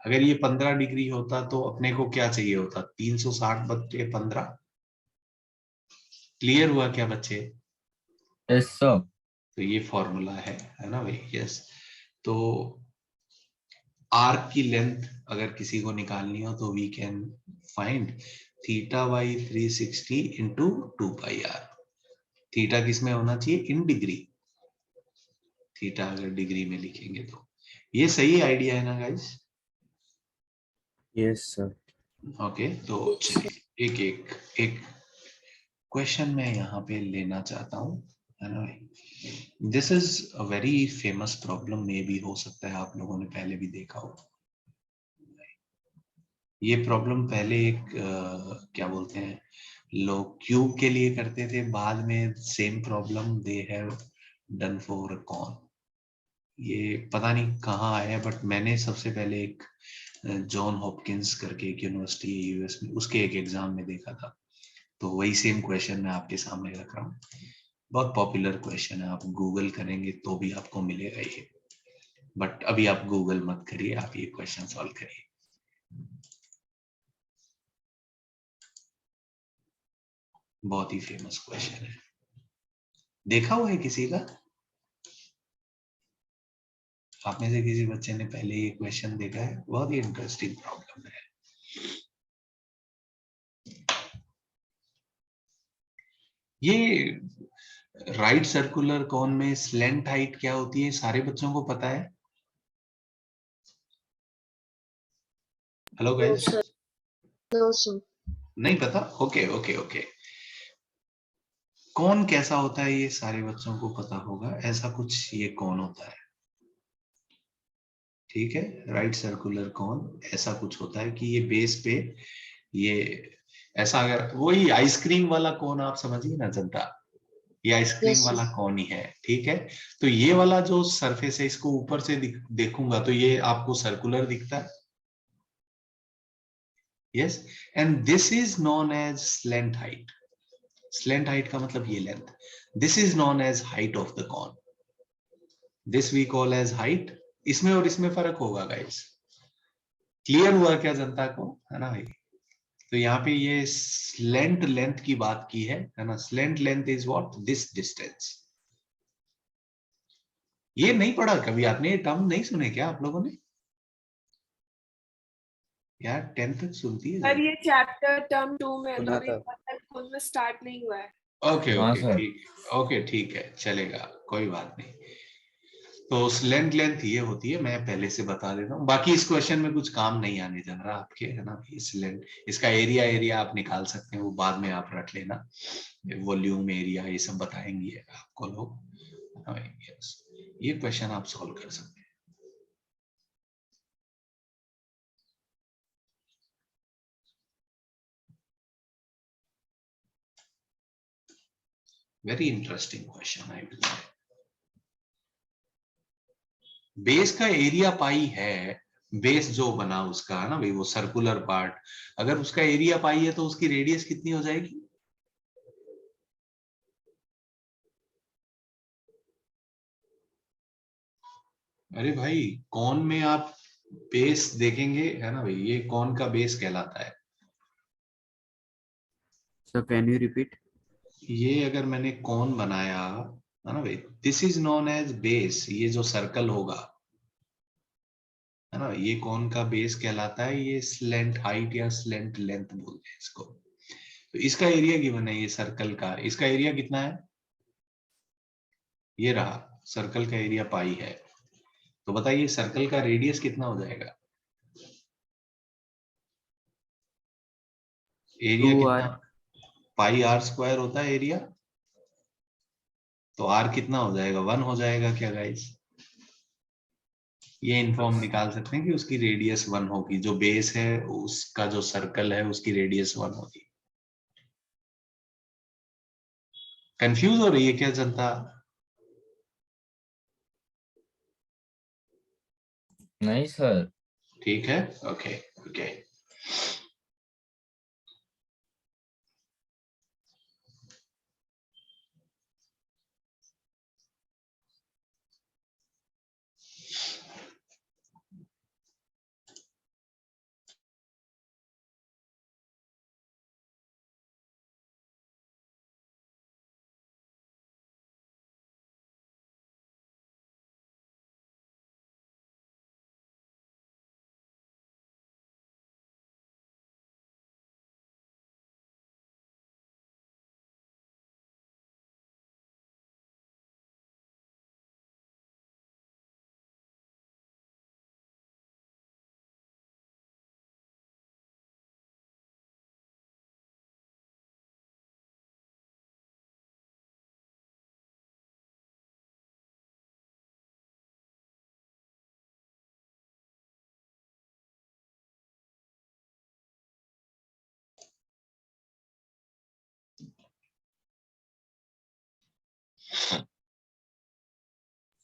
अगर ये 15 डिग्री होता तो अपने को क्या चाहिए होता? 360 बटे 15। क्लियर हुआ क्या बच्चे? Yes, sir. तो ये फॉर्मूला है ना भाई? यस, तो आर्क की लेंथ अगर किसी को निकालनी हो तो we can find theta by 360 into 2 pi R. Theta किस में होना चाहिए? In degree. थीटा अगर डिग्री में लिखेंगे तो ये सही आइडिया है ना गाइस? Yes, sir. ओके, तो चलिए एक क्वेश्चन मैं यहाँ पे लेना चाहता हूँ, है ना भाई? This is a very famous problem, मे भी हो सकता है आप लोगों ने पहले भी देखा हो। ये प्रॉब्लम पहले एक क्या बोलते हैं लोग, क्यूब के लिए करते थे, बाद में same problem they have done for cone. ये पता नहीं कहाँ आया, बट मैंने सबसे पहले एक जॉन हॉपकिंस करके एक यूनिवर्सिटी यूएस में, उसके एक एग्जाम में देखा था, तो वही सेम क्वेश्चन मैं आपके सामने रख रहा हूँ। बहुत पॉपुलर क्वेश्चन है, आप गूगल करेंगे तो भी आपको मिलेगा ये, बट अभी आप गूगल मत करिए, आप ये क्वेश्चन सॉल्व करिए। बहुत ही फेमस क्वेश्चन है, देखा हुआ है किसी का? आप में से किसी बच्चे ने पहले ये क्वेश्चन देखा है? बहुत ही इंटरेस्टिंग प्रॉब्लम है। ये राइट सर्कुलर कॉन में स्लेंट हाइट क्या होती है? सारे बच्चों को पता है? Hello guys, No, sir. नहीं पता? Okay okay okay. कौन कैसा होता है ये सारे बच्चों को पता होगा। ऐसा कुछ ये कौन होता है, ठीक है, राइट सर्कुलर कौन ऐसा कुछ होता है कि ये बेस पे ये ऐसा, अगर वही आइसक्रीम वाला कौन आप समझिए ना जनता, ये आइसक्रीम Yes, वाला sir. कौन ही है, ठीक है। तो ये वाला जो सरफेस है इसको ऊपर से देखूंगा तो ये आपको सर्कुलर दिखता है, yes. And this is known as slant height. Slant height का मतलब ये length. This is known as height of the cone, this we call as height. इसमें और इसमें फर्क होगा गाइस, क्लियर हुआ क्या जनता को, है ना भाई। तो यहाँ पे ये स्लेंट लेंथ की बात की है ना। Slant length is what, this distance. ये नहीं पढ़ा कभी आपने, ये टर्म नहीं सुने क्या आप लोगों ने यार? 10th तक सुनती है सर ये चैप्टर टर्म 2 में है, तो सुना अभी था। तक खुद में स्टार्ट नहीं हुआ है। ओके हाँ ओके सर। ठीक, ओके ठीक है, चलेगा, कोई बात नहीं। तो स्लेंट लेंथ ये होती है, मैं पहले से बता देता हूँ, बाकी इस क्वेश्चन में कुछ काम नहीं आने जा रहा आपके, है ना। स्लेंट, इसका एरिया एरिया आप निकाल सकते हैं, वो बाद में आप रख लेना, वॉल्यूम एरिया ये सब बताएंगे आपको लोग। यस, ये क्वेश्चन आप सॉल्व कर सकते हैं। Very interesting question I will से। बेस का एरिया पाई है, बेस जो बना उसका, है ना भाई, वो सर्कुलर पार्ट, अगर उसका एरिया पाई है तो उसकी रेडियस कितनी हो जाएगी? अरे भाई, कौन में आप बेस देखेंगे, है ना भाई, ये कौन का बेस कहलाता है। So can you repeat? ये अगर मैंने कौन बनाया, है ना भाई, this is known as base. ये जो सर्कल होगा, है ना, ये कौन का बेस कहलाता है। ये स्लेंट हाइट या स्लेंट लेंथ बोलते हैं इसको। तो इसका एरिया गिवन है, ये सर्कल का, इसका एरिया कितना है, ये रहा सर्कल का एरिया पाई है। तो बताइए सर्कल का रेडियस कितना हो जाएगा, एरिया 2R. कितना? पाई आर स्क्वायर होता है एरिया, तो आर कितना हो जाएगा, 1 हो जाएगा क्या गाइस? ये इन्फॉर्म निकाल सकते हैं कि उसकी रेडियस 1 होगी, जो बेस है उसका जो सर्कल है उसकी रेडियस 1 होगी। कंफ्यूज हो रही है क्या जनता? नहीं सर। ठीक है, okay okay.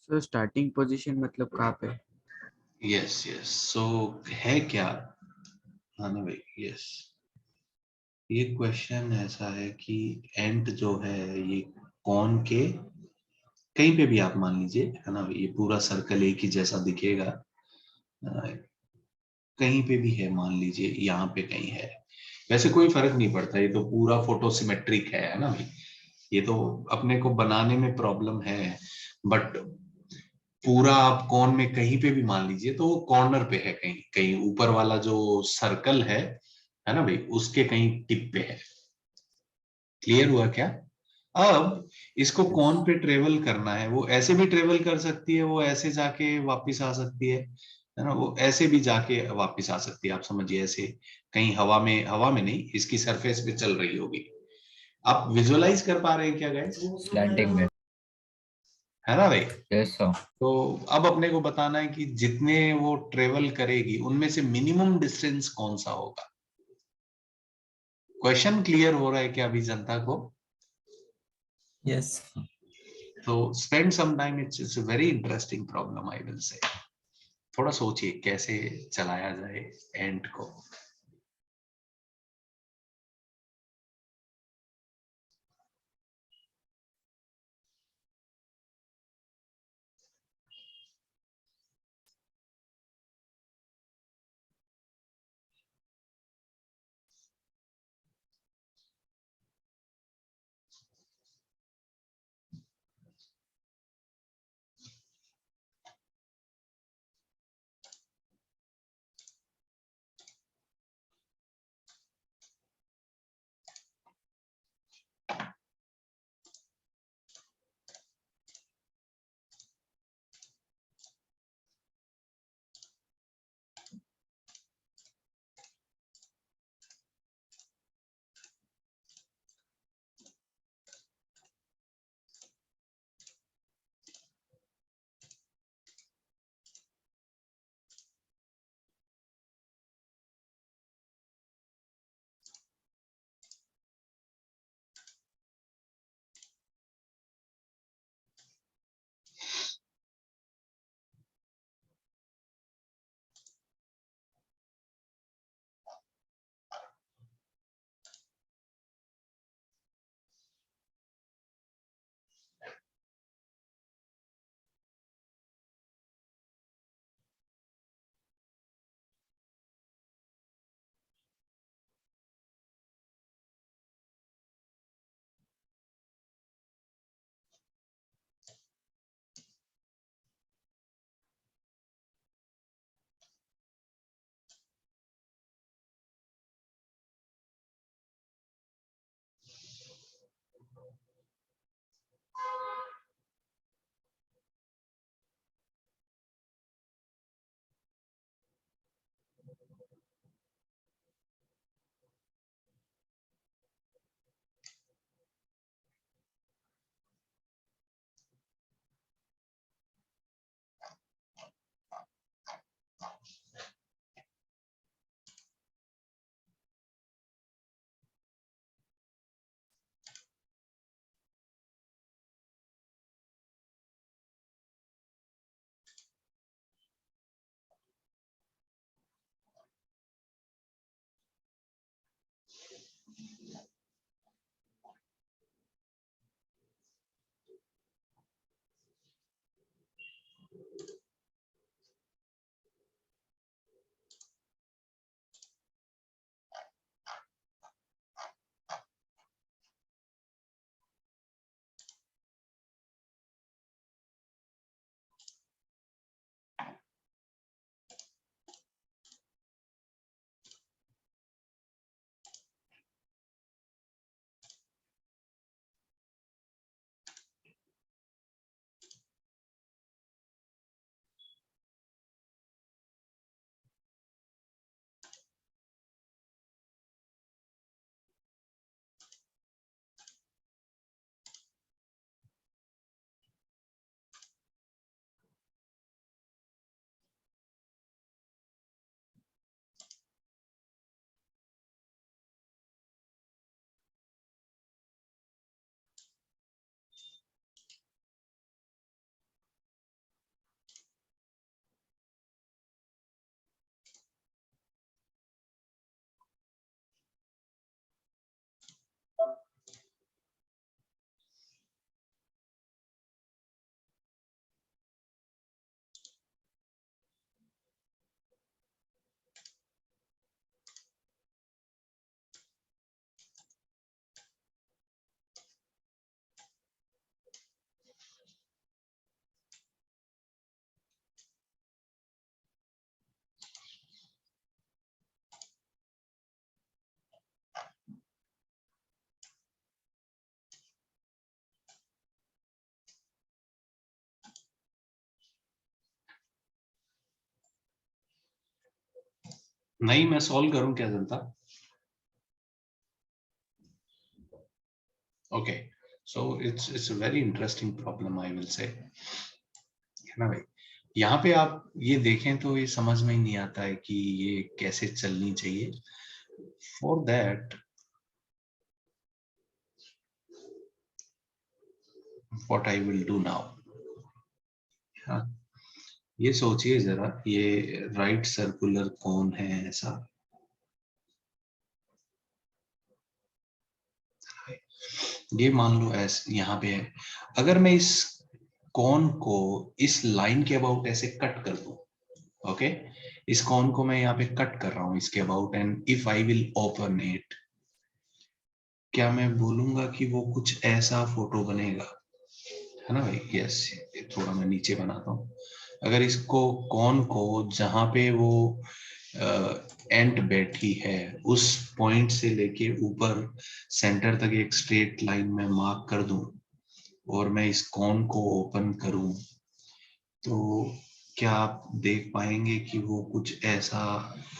So starting position मतलब कहाँ पे? यस यस, सो है क्या, हाँ ना भाई, यस। ये क्वेश्चन ऐसा है कि एंड जो है ये कौन के कहीं पे भी आप मान लीजिए, है ना, ये पूरा सर्कल एक ही जैसा दिखेगा, कहीं पे भी है, मान लीजिए यहाँ पे कहीं है, वैसे कोई फर्क नहीं पड़ता, ये तो पूरा फोटो सिमेट्रिक है ना भाई। ये तो अपने को बनाने में प्रॉब्लम है, बट पूरा आप कौन में कहीं पे भी मान लीजिए तो वो कॉर्नर पे है, कहीं कहीं ऊपर वाला जो सर्कल है ना भाई, उसके कहीं टिप पे है। क्लियर हुआ क्या? अब इसको कौन पे ट्रेवल करना है, वो ऐसे भी ट्रेवल कर सकती है, वो ऐसे जाके वापस आ सकती है है ना, वो ऐसे भी जाके वापस आ सकती है। आप समझिए ऐसे कहीं हवा में नहीं, इसकी सरफेस पे चल रही होगी। आप विजुअलाइज कर पा रहे हैं क्या गाइस? स्लैंटिंग में। है ना भाई? Yes sir. तो अब अपने को बताना है कि जितने वो ट्रेवल करेगी उनमें से मिनिमम डिस्टेंस कौन सा होगा। क्वेश्चन क्लियर हो रहा है क्या अभी जनता को? यस। तो spend some time, it's a very interesting problem I will say. थोड़ा सोचिए कैसे चलाया जाए एंड को। नहीं मैं सॉल्व करूं क्या जनता? Okay, so it's a very interesting problem I will से, है ना भाई। यहाँ पे आप ये देखें तो ये समझ में ही नहीं आता है कि ये कैसे चलनी चाहिए। For that what I will do now, हाँ ये सोचिए जरा, ये राइट सर्कुलर कौन है ऐसा, ये मान लो ऐसे यहाँ पे है। अगर मैं इस कौन को इस लाइन के अबाउट ऐसे कट कर दूं, ओके, इस कौन को मैं यहाँ पे कट कर रहा हूं इसके about, and if I will open it, क्या मैं बोलूंगा कि वो कुछ ऐसा फोटो बनेगा, है ना भाई? यस, थोड़ा मैं नीचे बनाता हूँ। अगर इसको कौन को जहां पे वो एंट बैठी है उस पॉइंट से लेके ऊपर सेंटर तक एक स्ट्रेट लाइन में मार्क कर दूं और मैं इस कौन को ओपन करूं, तो क्या आप देख पाएंगे कि वो कुछ ऐसा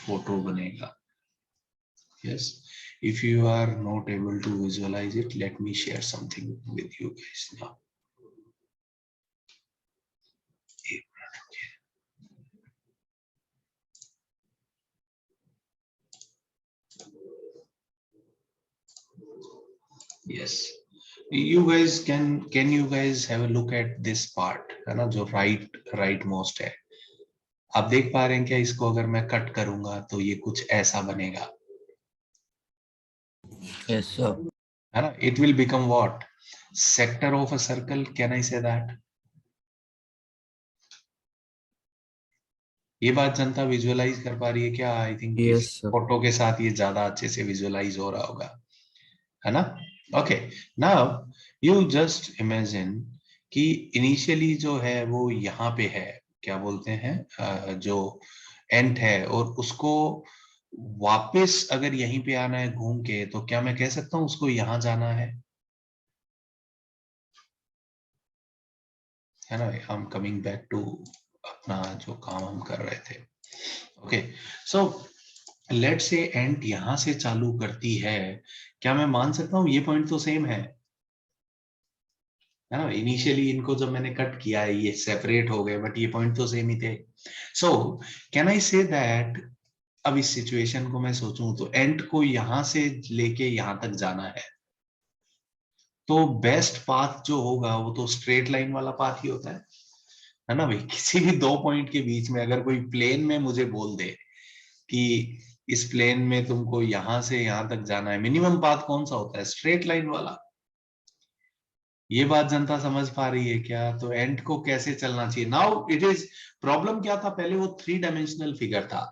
फोटो बनेगा? Yes, if you are not able to visualize it, let me share something with you guys now. Yes, you guys can you guys have a look at this part, है ना, जो right most है। आप देख पा रहे हैं क्या इसको? अगर मैं कट करूंगा तो ये कुछ ऐसा बनेगा, Yes, sir. है ना? It will become what? Sector of a circle, can I say that? ये बात जनता विजुअलाइज कर पा रही है क्या? आई थिंक Yes, इस sir. फोटो के साथ ये ज्यादा अच्छे से विजुअलाइज हो रहा होगा, है ना? Okay, now you just imagine कि इनिशियली जो है वो यहाँ पे है, क्या बोलते हैं, जो एंड है, और उसको वापस अगर यहीं पे आना है घूम के, तो क्या मैं कह सकता हूँ उसको यहाँ जाना है ना? I am coming back to अपना जो काम हम कर रहे थे। Okay, so let say and यहां से चालू करती है, क्या मैं मान सकता हूँ ये पॉइंट तो सेम है ना? इनिशियली इनको जब मैंने कट किया है ये सेपरेट हो गए, बट ये पॉइंट तो सेम ही थे। So can I say that, अब इस सिचुएशन को मैं सोचूं तो एंड को यहां से लेके यहां तक जाना है, तो बेस्ट पाथ जो होगा वो तो स्ट्रेट लाइन वाला पाथ ही होता है ना भाई? किसी भी दो पॉइंट के बीच में अगर कोई प्लेन में मुझे बोल दे कि इस प्लेन में तुमको यहां से यहां तक जाना है, मिनिमम पाथ कौन सा होता है? स्ट्रेट लाइन वाला। ये बात जनता समझ पा रही है क्या? तो एंड को कैसे चलना चाहिए? नाउ इट इज, प्रॉब्लम क्या था? पहले वो 3 डायमेंशनल फिगर था,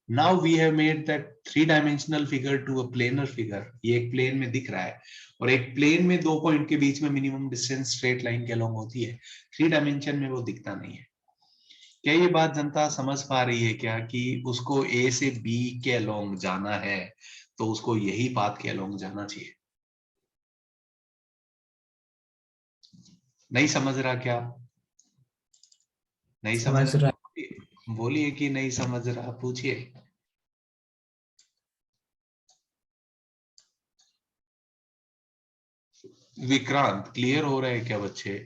now we have made that 3 dimensional figure to a planar figure. ये एक प्लेन में दिख रहा है, और एक प्लेन में दो पॉइंट के बीच में मिनिमम डिस्टेंस स्ट्रेट लाइन के अलोंग होती है, 3 डायमेंशन में वो दिखता नहीं है। क्या ये बात जनता समझ पा रही है क्या कि उसको ए से बी के अलोंग जाना है तो उसको यही पाथ के अलोंग जाना चाहिए? नहीं समझ रहा क्या? नहीं समझ रहा? बोलिए कि नहीं समझ रहा, पूछिए। विक्रांत, क्लियर हो रहा है क्या बच्चे?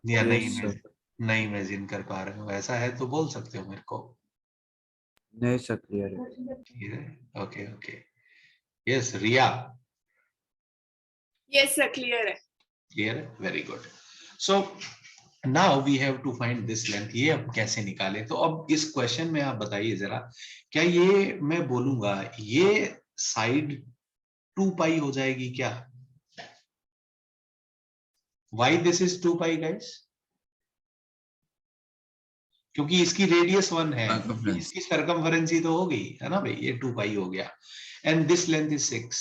या Yes, sir. नहीं इमेजिन कर पा रहे हो? ऐसा है तो बोल सकते हो मेरे को। नहीं सर, क्लियर है। ठीक है, okay okay. Yes Riya, Yes, sir, clear है. क्लियर है, very good. So now we have to find this length. ये अब कैसे निकालें? तो अब इस क्वेश्चन में आप बताइए जरा, क्या ये मैं बोलूंगा ये साइड 2 पाई हो जाएगी क्या? Why this is 2 pi guys? क्योंकि इसकी रेडियस 1 है, Circumference. इसकी सरकमफेरेंस ही तो हो गई, है ना भाई? ये 2 पाई हो गया, एंड दिस लेंथ इज 6।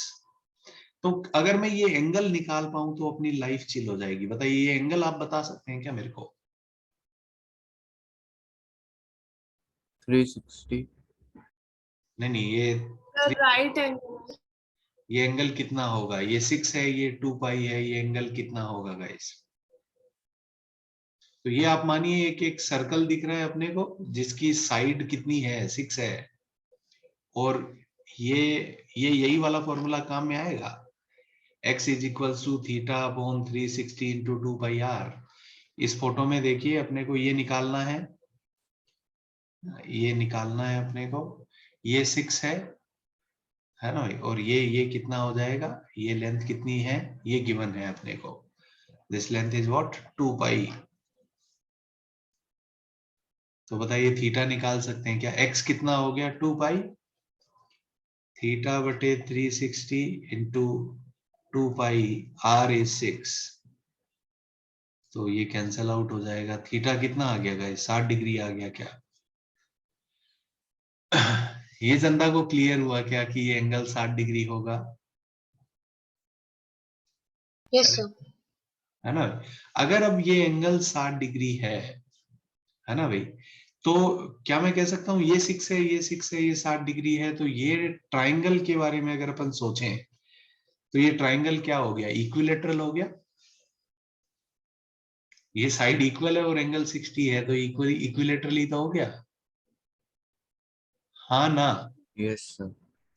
तो अगर मैं ये एंगल निकाल पाऊं तो अपनी लाइफ चिल हो जाएगी। बताइए ये एंगल आप बता सकते हैं क्या मेरे को? 360. नहीं ये The right angle. ये एंगल कितना होगा? ये 6 है, ये 2 पाई है, ये एंगल कितना होगा गाइस? तो ये आप मानिए एक एक सर्कल दिख रहा है अपने को जिसकी साइड कितनी है? 6 है, और ये यही वाला फॉर्मूला काम में आएगा, x is equals to theta upon 360 into 2 pi r. इस फोटो में देखिए अपने को ये निकालना है, अपने को, ये 6 है ना भाई, और ये कितना हो जाएगा, ये लेंथ कितनी है, ये गिवन है अपने को, दिस लेंथ इज व्हाट 2 पाई। तो बताइए थीटा निकाल सकते हैं क्या, x कितना हो गया 2 पाई, थीटा बटे 360 इंटू 2 पाई, r इज 6, तो ये कैंसल आउट हो जाएगा। थीटा कितना आ गया गाइस, 60 डिग्री आ गया क्या? ये जनता को क्लियर हुआ क्या कि ये एंगल 60 डिग्री होगा, Yes, sir. है ना? अगर अब ये एंगल 60 डिग्री है ना भाई, तो क्या मैं कह सकता हूं ये 6 है, ये 6 है, ये 60 डिग्री है, तो ये ट्राइंगल के बारे में अगर अपन सोचें तो ये ट्राइंगल क्या हो गया, इक्विलेटरल हो गया। ये साइड इक्वल है और एंगल 60 है, तो इक्विलेटरली तो हो गया, हाँ ना? Yes, sir.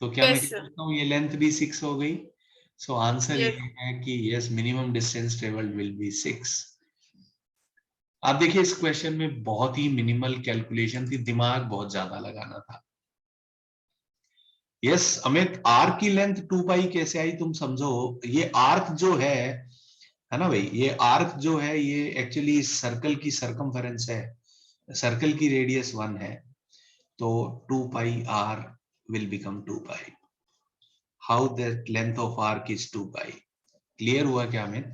तो क्या मैं Yes, कह sir. सकता हूँ ये लेंथ भी 6 हो गई। So answer Yes. ये है कि yes, minimum distance travelled will be 6। आप देखिए इस क्वेश्चन में बहुत ही मिनिमल कैलकुलेशन थी, दिमाग बहुत ज्यादा लगाना था। यस अमित, आर्क की लेंथ 2 पाई कैसे आई तुम समझो। ये आर्क जो है ना भाई, ये आर्क जो है ये एक्चुअली सर्कल की सरकमफेरेंस है, सर्कल की रेडियस 1 है, तो 2 pi R will become 2 pi. How that length of arc is 2 pi. Clear हुआ क्या अमित?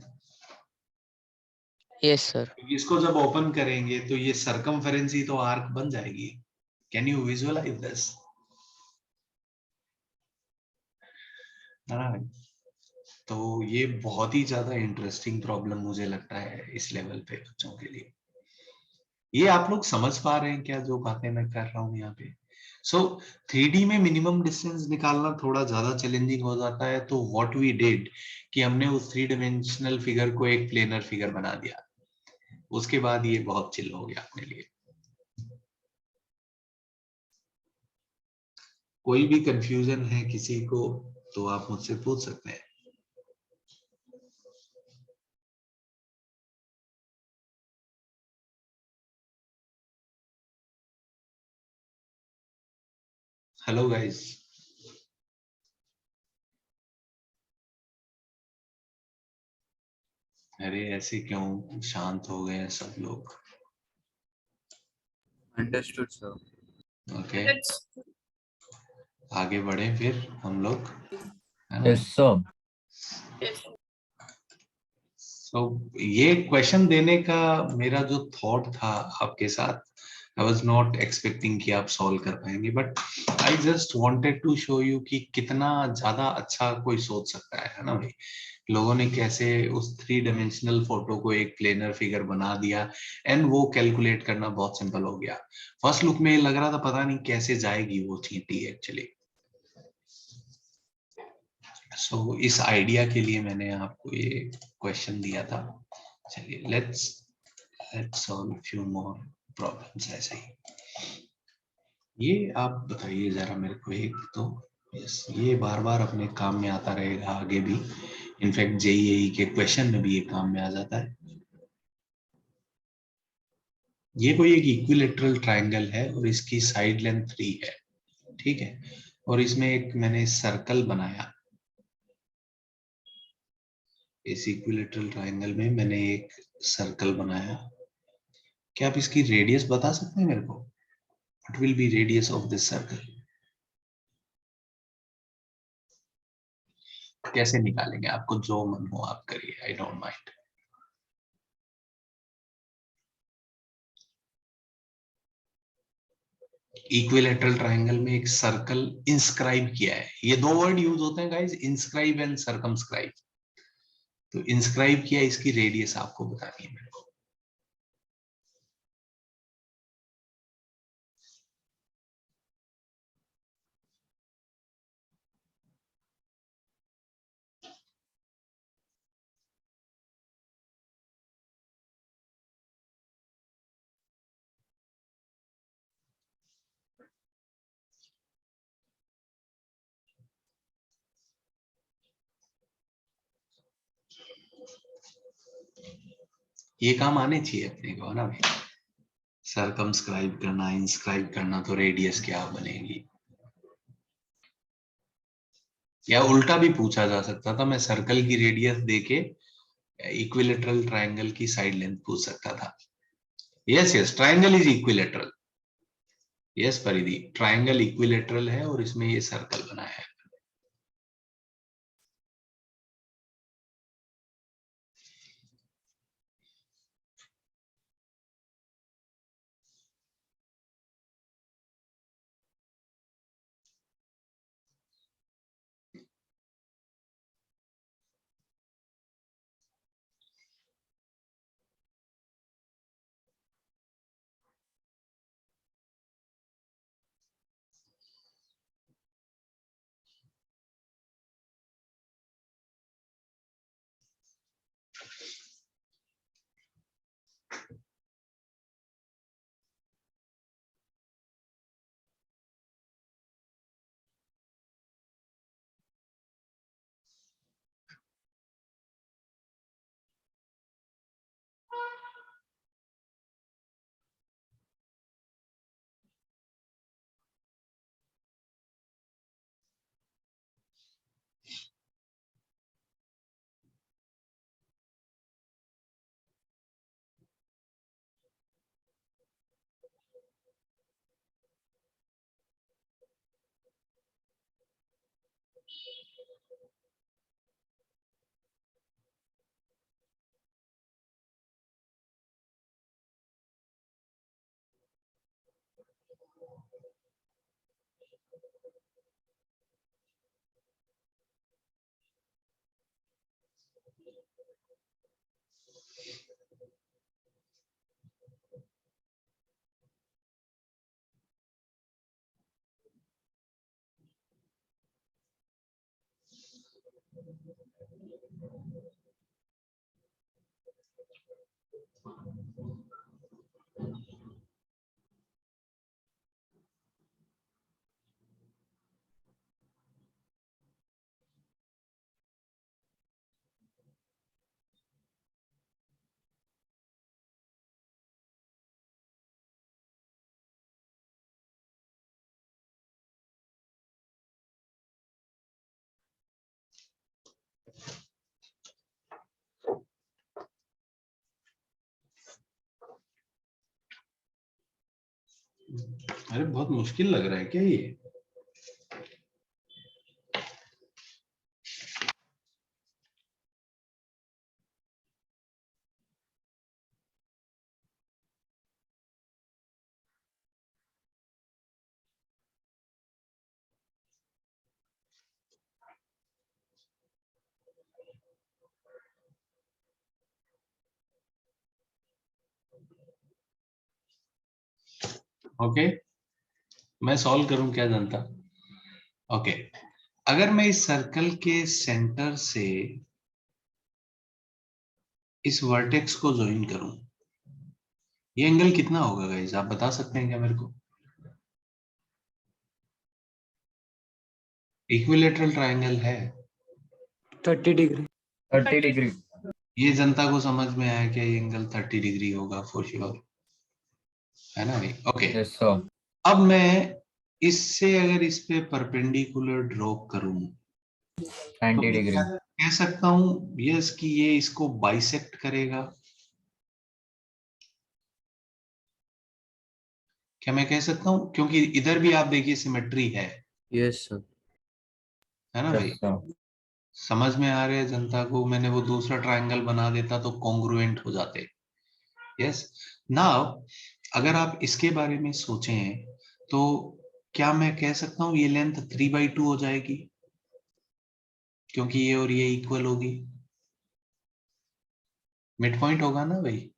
Yes, sir. क्योंकि इसको जब ओपन करेंगे तो ये सरकमफेरेंस ही तो आर्क बन जाएगी। Can you visualise this? तो ये बहुत ही ज्यादा इंटरेस्टिंग प्रॉब्लम मुझे लगता है इस लेवल पे बच्चों के लिए। ये आप लोग समझ पा रहे हैं क्या जो बातें मैं कर रहा हूं यहाँ पे? सो 3D में मिनिमम डिस्टेंस निकालना थोड़ा ज्यादा चैलेंजिंग हो जाता है, तो व्हाट वी डिड कि हमने उस 3 डायमेंशनल फिगर को एक प्लेनर फिगर बना दिया, उसके बाद ये बहुत चिल हो गया अपने लिए। कोई भी कंफ्यूजन है किसी को तो आप मुझसे पूछ सकते हैं। हेलो गाइस, अरे ऐसे क्यों शांत हो गए हैं सब लोग? Understood, sir. ओके, That's आगे बढ़े फिर हम लोग, है ना? Yes sir. yes. तो ये क्वेश्चन देने का मेरा जो थॉट था आपके साथ, आई वॉज नॉट एक्सपेक्टिंग कि आप सॉल्व कर पाएंगे, but I just wanted to show you कि कितना ज्यादा अच्छा कोई सोच सकता है ना भाई। लोगों ने कैसे उस 3 डायमेंशनल फोटो को एक प्लेनर फिगर बना दिया, एंड वो कैलकुलेट करना बहुत सिंपल हो गया। फर्स्ट लुक में लग रहा था पता नहीं कैसे जाएगी वो चींटी एक्चुअली। सो इस आइडिया के लिए मैंने आपको ये क्वेश्चन दिया था। चलिए let's solve few more problems ऐसे ही। ये आप बताइए जरा मेरे को एक तो, यस ये बार बार अपने काम में आता रहेगा आगे भी, इनफैक्ट जेईई के क्वेश्चन में भी ये काम में आ जाता है। ये कोई एक इक्विलेटरल ट्रायंगल है और इसकी साइड लेंथ 3 है, ठीक है, और इसमें एक मैंने सर्कल बनाया। इस इक्विलेटरल ट्रायंगल में मैंने एक सर्कल बनाया। क्या आप इसकी रेडियस बता सकते हैं मेरे को? What will be radius of this circle? कैसे निकालेंगे, आपको जो मन हो आप करिए, I don't mind. Equilateral triangle में एक सर्कल इंस्क्राइब किया है, ये दो वर्ड यूज होते हैं गाइस, इंस्क्राइब एंड सर्कमस्क्राइब। तो इंस्क्राइब किया, इसकी रेडियस आपको बतानी है मेरे को। ये काम आने चाहिए अपने को, है ना भाई। सर्कमस्क्राइब करना, इंस्क्राइब करना, तो रेडियस क्या बनेगी। या उल्टा भी पूछा जा सकता था, मैं सर्कल की रेडियस देके इक्विलेटरल ट्रायंगल की साइड लेंथ पूछ सकता था। Yes yes, triangle is equilateral. Yes परिधि, ट्रायंगल इक्विलेटरल है और इसमें ये सर्कल बनाया है। अरे बहुत मुश्किल लग रहा है क्या ये। ओके, मैं सॉल्व करूं क्या जनता। ओके, अगर मैं इस सर्कल के सेंटर से इस वर्टेक्स को ज्वाइन करूं, ये एंगल कितना होगा गाइस, आप बता सकते हैं क्या मेरे को। इक्विलेटरल ट्रायंगल है 30 डिग्री। 30 डिग्री। ये जनता को समझ में आया क्या, ये एंगल 30 डिग्री होगा फॉर श्योर, है ना भाई। Okay, yes sir. अब मैं इससे अगर इस पे परपेंडिकुलर ड्रॉ करूं, 90 डिग्री। क्या कह सकता हूं यस कि ये इसको बाइसेक्ट करेगा। क्या मैं कह सकता हूं, क्योंकि इधर भी आप देखिए सिमेट्री यस सर। है ना भाई। Yes sir. समझ में आ रहा है जनता को, मैंने वो दूसरा ट्रायंगल बना देता तो कॉन्ग्रुएंट हो जाते। यस, नाउ अगर आप इसके बारे में सोचें तो क्या मैं कह सकता हूं ये लेंथ 3/2 हो जाएगी, क्योंकि ये और ये इक्वल होगी। मिड पॉइंट होगा ना भाई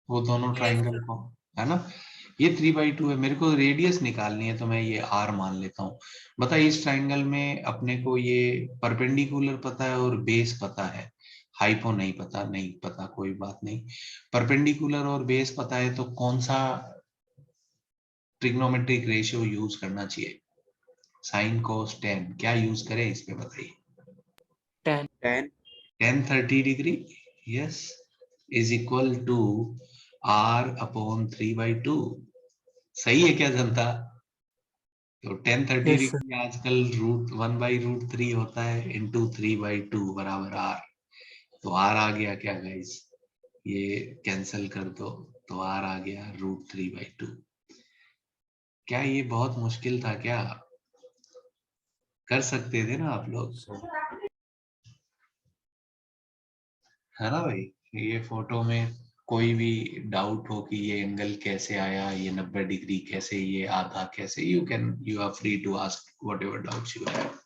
वो दोनों ट्रायंगल को, है ना। ये 3/2 है, मेरे को रेडियस निकालनी है तो मैं ये r मान लेता हूँ। बताइए इस ट्रायंगल में अपने को ये परपेंडिकुलर पता है और बेस पता है, हाइपो नहीं पता, नहीं पता कोई बात नहीं। परपेंडिकुलर और बेस पता है तो कौन सा ट्रिग्नोमेट्रिक रेशियो यूज करना चाहिए, साइन कोस टेन, क्या यूज करें इस पे बताइए। 10 ten 30 degree yes, is equal to r/3/2। सही है क्या जनता? तो 1030 डिग्री आजकल √1/√3 होता है, इंटू 3/2 बराबर r। तो r आ गया क्या गाइस? ये कैंसिल कर दो, तो r आ गया √3/2। क्या ये बहुत मुश्किल था क्या? कर सकते थे ना आप लोग, है ना भाई? ये फोटो में कोई भी डाउट हो कि ये एंगल कैसे आया, ये 90 डिग्री कैसे, ये आधा कैसे, you are free to ask whatever doubts you have.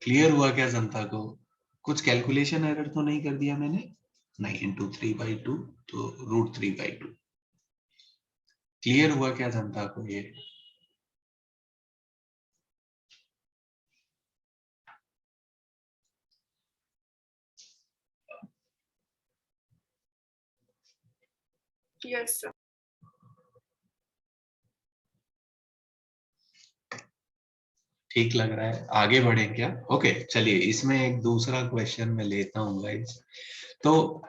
Clear हुआ क्या जनता को? कुछ कैलकुलेशन एरर तो नहीं कर दिया मैंने? नहीं, इंटू 3/2 तो √3/2। क्लियर हुआ क्या जनता को ये? Yes, sir. ठीक लग रहा है? आगे बढ़े क्या? ओके चलिए, इसमें एक दूसरा क्वेश्चन मैं लेता हूँ गाइस। तो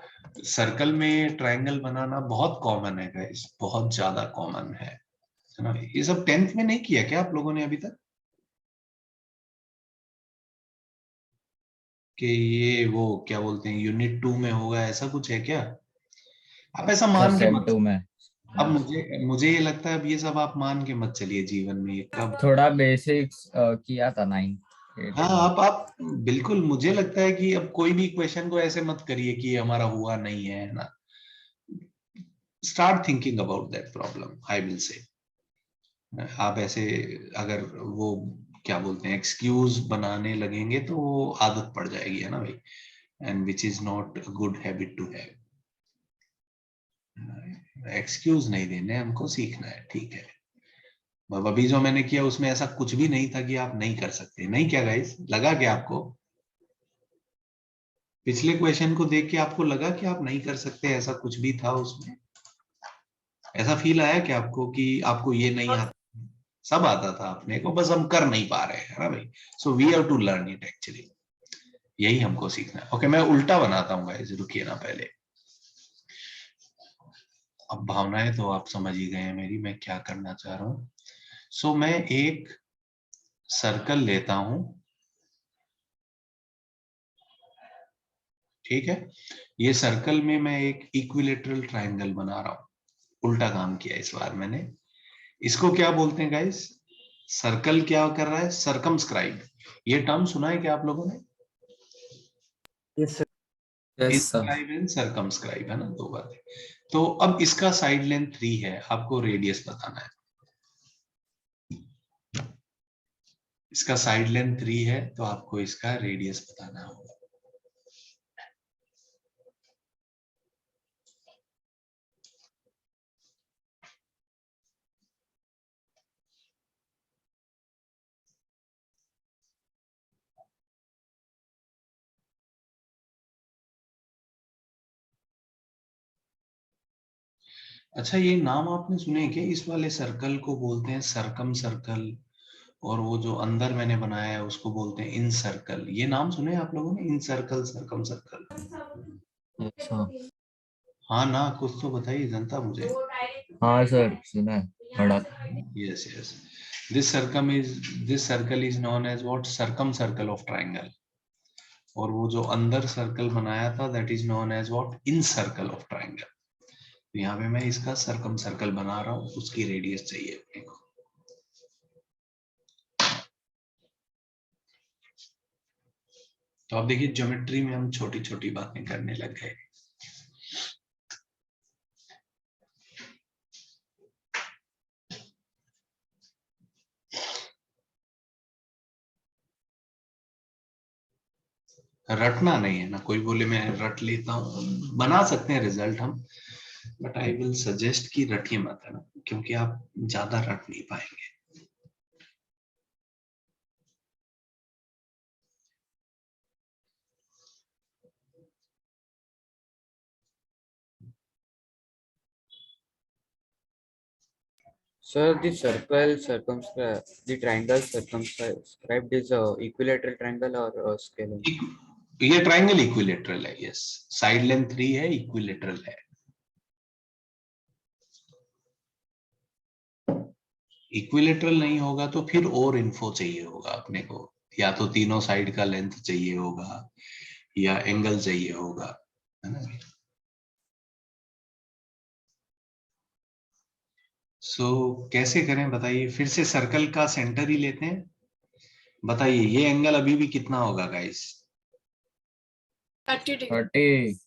सर्कल में ट्रायंगल बनाना बहुत कॉमन है गाइस, बहुत ज्यादा कॉमन है ना? ये सब 10th में नहीं किया क्या आप लोगों ने अभी तक? कि ये वो क्या बोलते हैं, यूनिट 2 में होगा, ऐसा कुछ है क्या? आप ऐसा सर मान के सेम मत, 2 में अब मुझे ये लगता है अब ये सब आप मान के मत चलिए जीवन में, ये कब। थोड़ा बेसिक्स किया था 9 हाँ, आप बिल्कुल, मुझे लगता है कि अब कोई भी क्वेश्चन को ऐसे मत करिए कि ये हमारा हुआ नहीं है ना। Start thinking about that problem, I will से। आप ऐसे अगर वो क्या बोलते हैं एक्सक्यूज बनाने लगेंगे तो वो आदत पड़ जाएगी, है ना भाई? And which is not a good habit to have. Excuse नहीं देने, हमको सीखना है, ठीक है? अब अभी जो मैंने किया उसमें ऐसा कुछ भी नहीं था कि आप नहीं कर सकते, नहीं क्या गाइस? लगा क्या आपको? पिछले क्वेश्चन को देख के आपको लगा कि आप नहीं कर सकते, ऐसा कुछ भी था उसमें? ऐसा फील आया कि आपको कि आपको ये नहीं आता? सब आता था अपने को, बस हम कर नहीं पा रहे हैं, है ना भाई? So we have to learn it actually. यही हमको सीखना है। ओके, मैं उल्टा बनाता हूँ गाइस, रुकिए ना पहले। अब भावनाएं तो आप समझ ही गए हैं मेरी, मैं क्या करना चाह रहा हूँ। सो मैं एक सर्कल लेता हूं, ठीक है? ये सर्कल में मैं एक इक्विलेटरल ट्रायंगल बना रहा हूं। उल्टा काम किया इस बार मैंने। इसको क्या बोलते हैं गाइस? सर्कल क्या कर रहा है? सरकमस्क्राइब। ये टर्म सुना है क्या आप लोगों ने? Yes sir. Yes sir inscribe and circumscribe, है ना, दो बातें। तो अब इसका साइड लेंथ 3 है, आपको रेडियस बताना है। इसका साइड लेंथ 3 है तो आपको इसका रेडियस बताना होगा। अच्छा, ये नाम आपने सुने क्या? इस वाले सर्कल को बोलते हैं सरकम सर्कल, और वो जो अंदर मैंने बनाया है उसको बोलते हैं इन सर्कल। ये नाम सुने आप लोगों ने? इन सर्कल, सरकम सर्कल। अच्छा हाँ ना, कुछ तो बताइए जनता मुझे। हाँ सर सुना है बड़ा yes yes, this circle is known as what? Circumcircle of triangle. और वो जो अंदर सर्कल बनाया था that is known as what? Incircle of triangle. तो यहाँ पे मैं इसका सरकम सर्कल बना रहा हूँ, उसकी रेडियस चाहिए अपने को। तो आप देखिए, ज्योमेट्री में हम छोटी छोटी बातें करने लग गए। रटना नहीं है ना, कोई बोले मैं रट लेता हूँ, बना सकते हैं रिजल्ट हम, बट आई विल सजेस्ट कि रटिए मत, है ना, क्योंकि आप ज्यादा रट नहीं पाएंगे। Sir, the triangle circumscribed is a equilateral triangle or a scaling? ये ट्राइंगल इक्विलेटरल है, यस। साइड लेंथ 3 है, इक्विलेटरल है। इक्विलेटरल नहीं होगा तो फिर और इन्फो चाहिए होगा अपने को, या तो तीनों साइड का लेंथ चाहिए होगा या एंगल चाहिए होगा, है ना। सो कैसे करें बताइए, फिर से सर्कल का सेंटर ही लेते हैं। बताइए ये एंगल अभी भी कितना होगा गाइस? 30 degree. 30.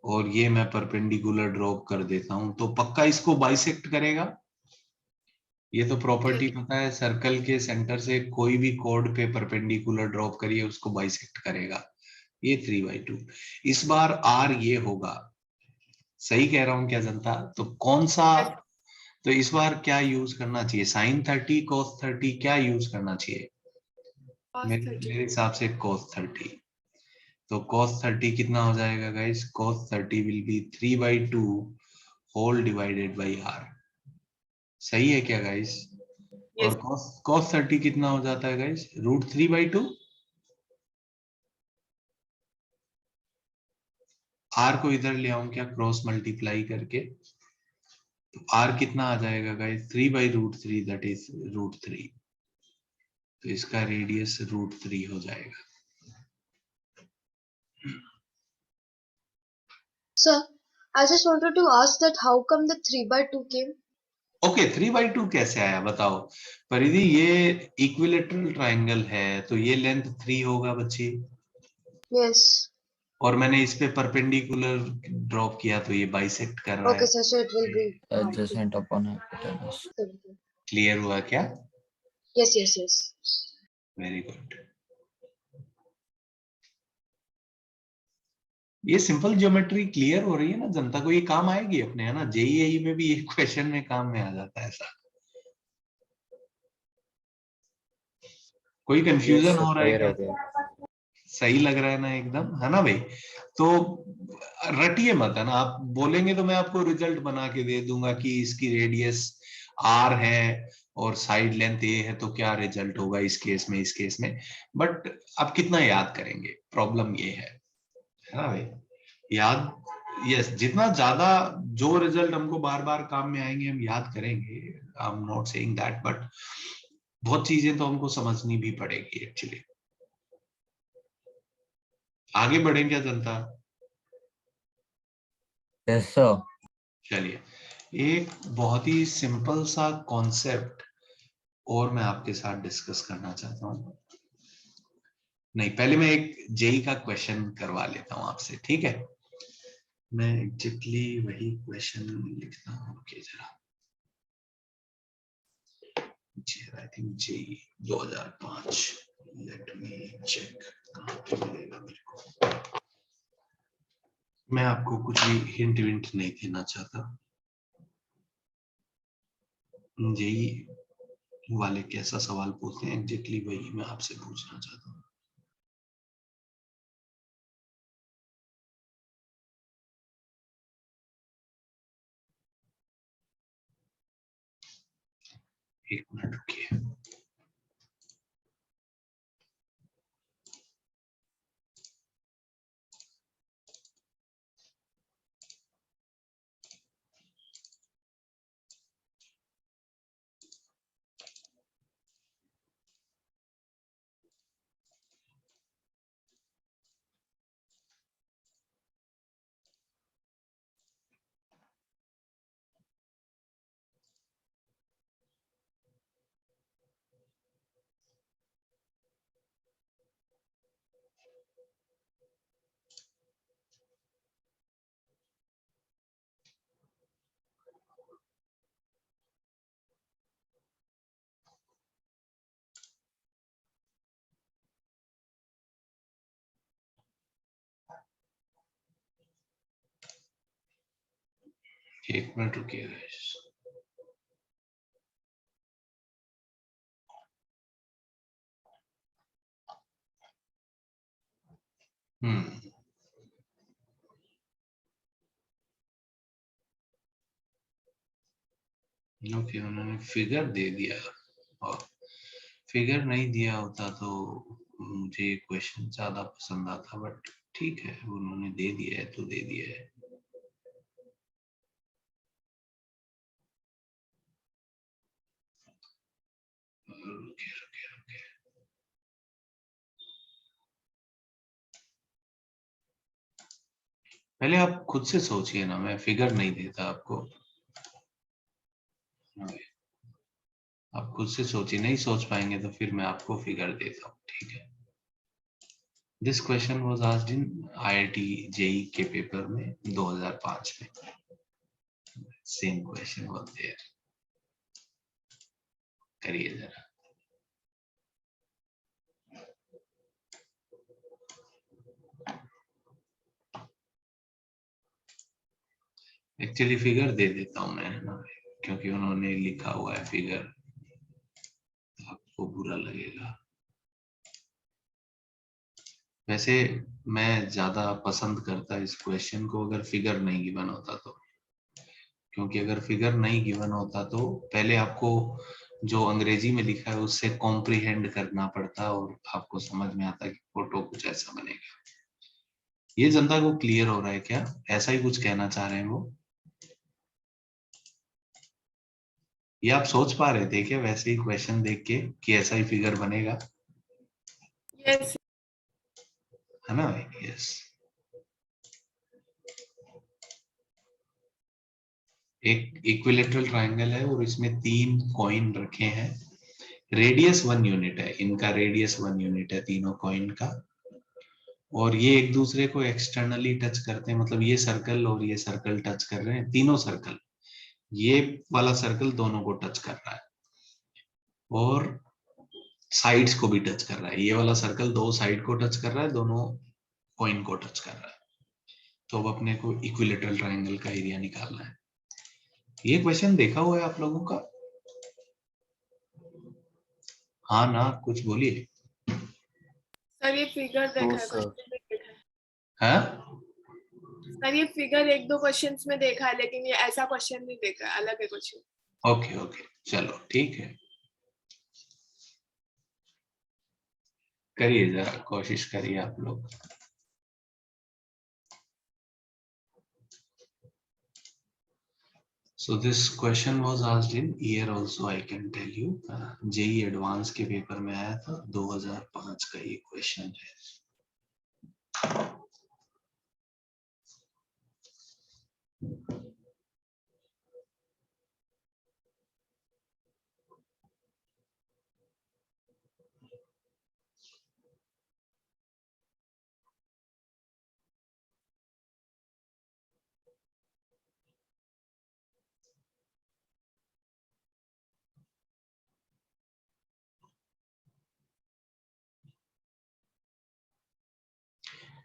और ये मैं परपेंडिकुलर ड्रॉप कर देता हूं, तो पक्का इसको बाइसेक्ट करेगा। ये तो प्रॉपर्टी पता है, सर्कल के सेंटर से कोई भी कॉर्ड पे परपेंडिकुलर ड्रॉप करिए उसको बाइसेक्ट करेगा। ये 3/2। इस बार आर ये होगा, सही कह रहा हूं क्या जनता? तो कौन सा, तो इस बार क्या यूज करना चाहिए? साइन 30, cos 30, क्या यूज करना चाहिए? Cos मेरे 30. मेरे हिसाब से cos 30। तो cos 30 कितना हो जाएगा guys? cos 30 will be 3/2 whole divided by r. सही है क्या गाइस? और cos 30 कितना हो जाता है गाइस? √3/2। आर को इधर ले आऊं क्या क्रॉस मल्टीप्लाई करके? तो आर कितना आ जाएगा गाइस? 3/√3, that is √3। तो इसका रेडियस √3 हो जाएगा। Sir, I just wanted to ask that how come the 3/2 came? Okay, 3/2 कैसे आया बताओ परिधि? ये इक्विलेटरल ट्राइंगल है तो ये लेंथ 3 होगा बच्ची, Yes. और मैंने इस पे परपेंडिकुलर ड्रॉप किया तो ये बाइसेक्ट कर रहा Okay, है। sir. So it will be. Adjacent upon hypotenuse. Clear हुआ क्या? Yes, yes, yes. Very good. ये सिंपल ज्योमेट्री क्लियर हो रही है ना जनता को? ये काम आएगी अपने, है ना। जेईई में भी ये क्वेश्चन में काम में आ जाता है ऐसा। कोई Yes, कंफ्यूजन sir, हो रहा है clear क्या? हो गया। सही लग रहा है ना एकदम, है ना भाई? तो रटिए मत, है ना। आप बोलेंगे तो मैं आपको रिजल्ट बना के दे दूंगा कि इसकी रेडियस आर है और साइड लेंथ ए है, तो क्या रिजल्ट होगा इस केस में, इस केस में। बट आप कितना याद करेंगे, प्रॉब्लम ये है ना भाई। याद, यस, जितना ज्यादा जो रिजल्ट हमको बार बार काम में आएंगे हम याद करेंगे। I am not saying that, but बहुत चीजें तो हमको समझनी भी पड़ेगी एक्चुअली। आगे बढ़ें क्या जनता? Yes, sir. चलिए, एक बहुत ही सिंपल सा कॉन्सेप्ट और मैं आपके साथ डिस्कस करना चाहता हूँ। नहीं, पहले मैं एक जेई का क्वेश्चन करवा लेता हूँ आपसे, ठीक है? मैं एग्जैक्टली वही क्वेश्चन लिखता हूँ, ओके जरा। I think JEE 2005, let me check कहाँ पे मिलेगा मेरे को। मैं आपको कुछ भी हिंट विंट नहीं देना चाहता। जेई वाले कैसा सवाल पूछते हैं एग्जैक्टली वही मैं आपसे पूछना चाहता हूँ। एक मिनट रुकिए। एक मिनट रुकिए गाइस। हम्म, ओके, उन्होंने फिगर दे दिया, और फिगर नहीं दिया होता तो मुझे क्वेश्चन ज्यादा पसंद आता, बट ठीक है, उन्होंने दे दिया है तो दे दिया है। रुके। पहले आप खुद से सोचिए ना, मैं फिगर नहीं देता आपको। आप खुद से सोचिए, नहीं सोच पाएंगे तो फिर मैं आपको फिगर देता हूँ, ठीक है। This question was asked in IIT JEE के पेपर में 2005 में। Same question was there. करिए जरा। एक्चुअली फिगर दे देता हूँ मैं, है ना, क्योंकि उन्होंने लिखा हुआ है फिगर, आपको बुरा लगेगा। वैसे मैं ज्यादा पसंद करता इस क्वेश्चन को अगर फिगर नहीं गिवन होता तो, क्योंकि अगर फिगर नहीं गिवन होता तो पहले आपको जो अंग्रेजी में लिखा है उससे कॉम्प्रिहेंड करना पड़ता और आपको समझ में आता कि फोटो कुछ ऐसा बनेगा। ये जनता को क्लियर हो रहा है क्या? ऐसा ही कुछ कहना चाह रहे हैं वो? ये आप सोच पा रहे थे क्या वैसे ही क्वेश्चन देख के कि ऐसा ही फिगर बनेगा? Yes. है ना भाई? यस। एक इक्विलेटरल ट्रायंगल है और इसमें 3 कॉइन रखे हैं। रेडियस 1 यूनिट है, इनका रेडियस 1 यूनिट है तीनों कॉइन का, और ये एक दूसरे को एक्सटर्नली टच करते हैं, मतलब ये सर्कल और ये सर्कल टच कर रहे हैं, तीनों सर्कल। ये वाला सर्कल दोनों को टच कर रहा है और साइड्स को भी टच कर रहा है। ये वाला सर्कल 2 साइड को टच कर रहा है, दोनों कॉइन को टच कर रहा है। तो अब अपने को इक्विलेटरल ट्रायंगल का एरिया निकालना है। ये क्वेश्चन देखा हुआ है आप लोगों का? हाँ ना, कुछ बोलिए। सर ये फिगर देखा है, sir. क्वेश्चन में देखा है। हाँ, सर ये फिगर 1-2 क्वेश्चंस में देखा है, लेकिन ये ऐसा क्वेश्चन नहीं देखा है, अलग है क्वेश्चन। ओके ओके, चलो ठीक है, करिए जरा, कोशिश करिए आप लोग। So this question was asked in year also, I can tell you, JEE advance के पेपर में आया था, 2005 का ये क्वेश्चन है।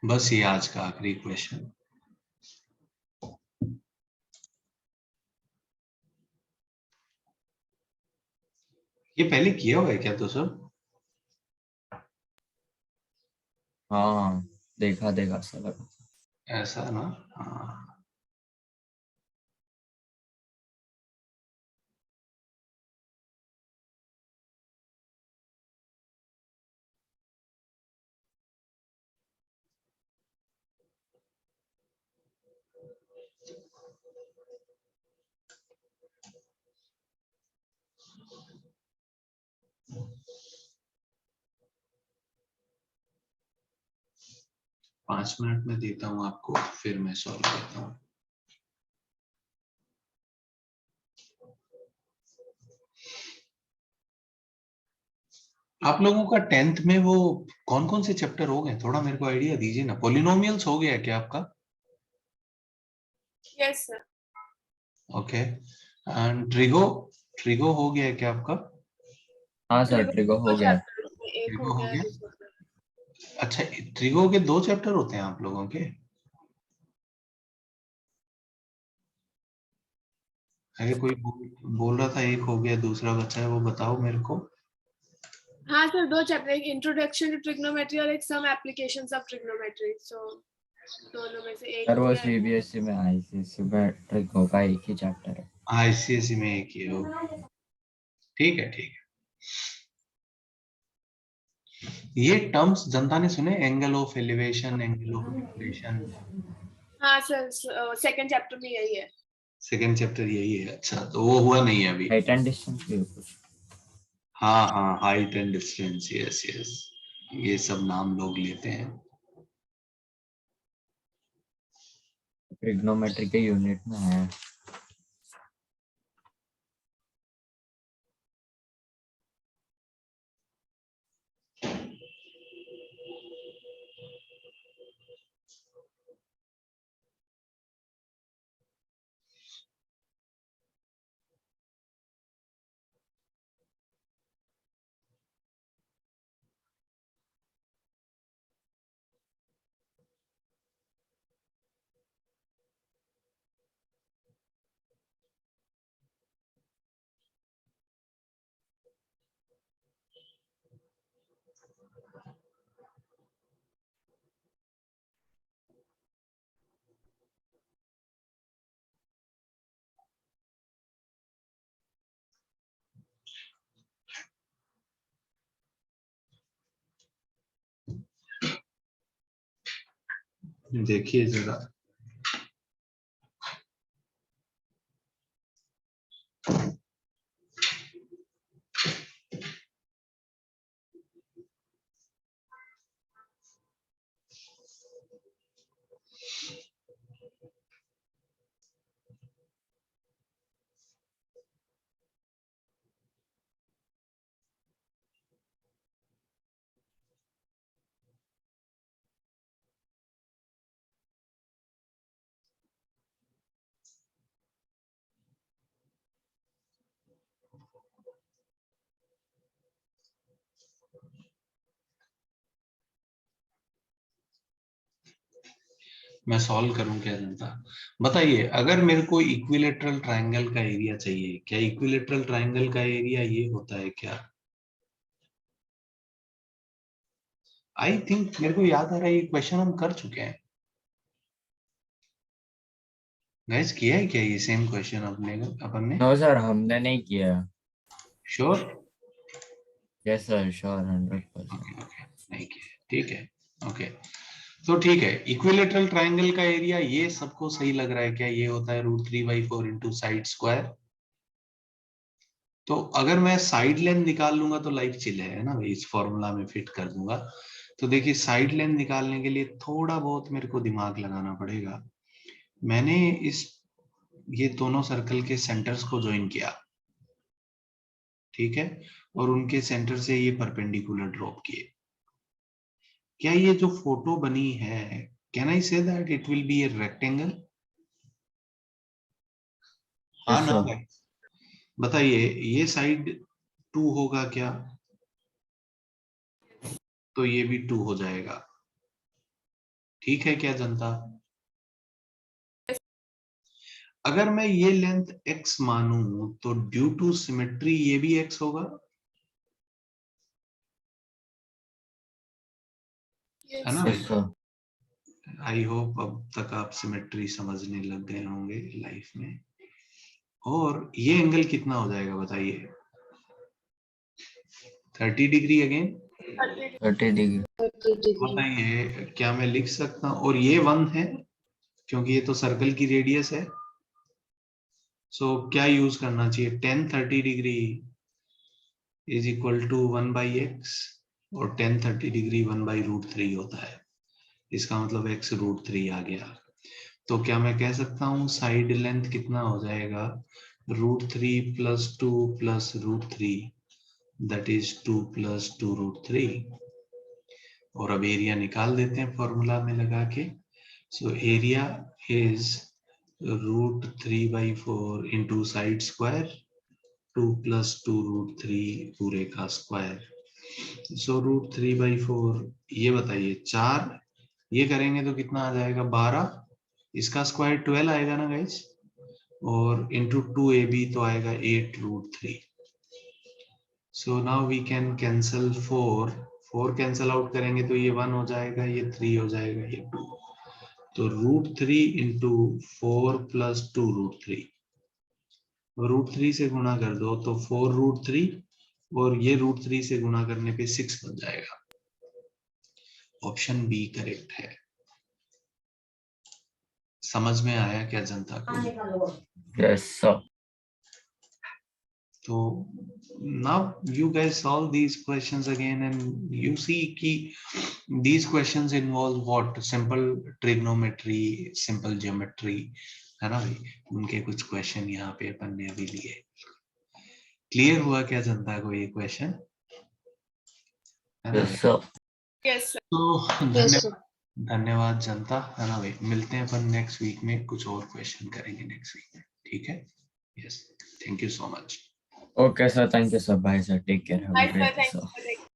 बस ये आज का आखिरी क्वेश्चन। ये पहले किया हुआ है क्या तो सब? हाँ देखा देखा सर। ऐसा ना? हाँ, पांच मिनट में देता हूँ आपको, फिर मैं सॉल्व करता हूँ। आप लोगों का 10th में वो कौन कौन से चैप्टर हो गए, थोड़ा मेरे को आइडिया दीजिए ना। पॉलिनोमियल्स हो गया क्या आपका? Yes sir. Okay, and trigo, trigo हो गया है क्या आपका? हाँ सर ट्रिगो हो गया। एक ट्रिगो हो हो गया, गया? दूसरा। अच्छा, ट्रिगो के 2 चैप्टर होते हैं आप लोगों के? अरे कोई बोल रहा था एक हो गया, दूसरा बचा है, वो बताओ मेरे को। हाँ सर, 2 चैप्टर, एक इंट्रोडक्शन टू ट्रिग्नोमेट्री और एक सम एप्लीकेशंस ऑफ ट्रिग्नोमेट्री। सो दोनों में से एक सर हो वो गया। CBSE में ICSE में ट्रिगो का एक ही चैप्टर है। आईसीएसई में एक ही हो, ठीक है ठीक है। ये टर्म्स जनता ने सुने, angle of elevation, angle of declaration? हाँ सर, सेकंड चैप्टर में यही है। सेकंड चैप्टर यही है, अच्छा तो वो हुआ नहीं है अभी। हाइट एंड डिस्टेंस भी कुछ। हाँ हाँ, height and distance, yes yes, ये सब नाम लोग लेते हैं। ट्रिग्नोमेट्री के यूनिट में है। देखिए जरा, मैं सॉल्व करूं क्या जनता? बताइए, अगर मेरे को इक्विलेटरल ट्रायंगल का एरिया चाहिए, क्या इक्विलेटरल ट्रायंगल का एरिया ये होता है क्या? आई थिंक मेरे को याद आ रहा है ये क्वेश्चन हम कर चुके हैं। गाइस किया है क्या ये सेम क्वेश्चन अपन ने? नो सर, हमने नहीं किया। Sure? Yes sir, sure 100%। Okay okay, नहीं किया, ठीक है, ओके। तो ठीक है, इक्विलेटरल ट्रायंगल का एरिया ये सबको सही लग रहा है क्या? ये होता है √3/4 इंटू साइड स्क्वायर। तो अगर मैं साइड लेंथ निकाल लूंगा तो लाइफ चिल है ना भाई, इस फॉर्मूला में फिट कर दूंगा। तो देखिए, साइड लेंथ निकालने के लिए थोड़ा बहुत मेरे को दिमाग लगाना पड़ेगा। मैंने इस ये दोनों सर्कल के सेंटर्स को ज्वाइन किया, ठीक है, और उनके सेंटर से ये परपेंडिकुलर ड्रॉप किए। क्या ये जो फोटो बनी है, can I say that it will be a rectangle? हाँ यस ना सर। भाई? बताइए, ये साइड 2 होगा क्या? तो ये भी 2 हो जाएगा, ठीक है क्या जनता? अगर मैं ये लेंथ x मानूं तो ड्यू टू सिमेट्री ये भी x होगा। है ना यस भाई? सर। आई होप अब तक आप सिमेट्री समझने लग गए होंगे लाइफ में। और ये एंगल कितना हो जाएगा बताइए? 30 डिग्री अगेन। 30 डिग्री। 30 degree. बताइए, क्या मैं लिख सकता हूं? और ये 1 है क्योंकि ये तो सर्कल की रेडियस है। सो क्या यूज करना चाहिए? tan 30 degree is equal to 1/x, और tan 30 डिग्री 1/√3 होता है। इसका मतलब x √3 आ गया। तो क्या मैं कह सकता हूँ साइड लेंथ कितना हो जाएगा? √3 + 2 + √3, दैट इज 2 + 2√3। और अब एरिया निकाल देते हैं फॉर्मूला में लगा के। So area is √3/4 into side square, 2 + 2√3 पूरे का स्क्वायर। सो √3/4, ये बताइए 4, ये करेंगे तो कितना आ जाएगा? 12, इसका स्क्वायर 12 आएगा ना गाइस, और इंटू 2ab तो आएगा 8√3। So now we can cancel 4 cancel out करेंगे तो ये 1 हो जाएगा, ये 3 हो जाएगा, ये 2। तो √3 इंटू 4 + 2√3, √3 से गुणा कर दो तो 4√3 और ये √3 से गुणा करने पे 6 बन जाएगा। ऑप्शन बी करेक्ट है। समझ में आया क्या जनता को? Yes, sir. So now you guys solve these questions again and you see कि these questions involve what? Simple trigonometry, simple geometry, है ना भाई? उनके कुछ क्वेश्चन यहाँ पे अपन ने अभी लिए। क्लियर हुआ क्या जनता को ये question? Yes, sir. Yes, sir. तो Yes, sir. धन्यवाद जनता, है ना भाई? मिलते हैं अपन नेक्स्ट वीक में, कुछ और क्वेश्चन करेंगे नेक्स्ट वीक में, ठीक है? Yes, thank you so much. Okay, sir. Thank you, sir. Bye, sir. Take care. Have Bye, a sir. great day, Thank sir. you for the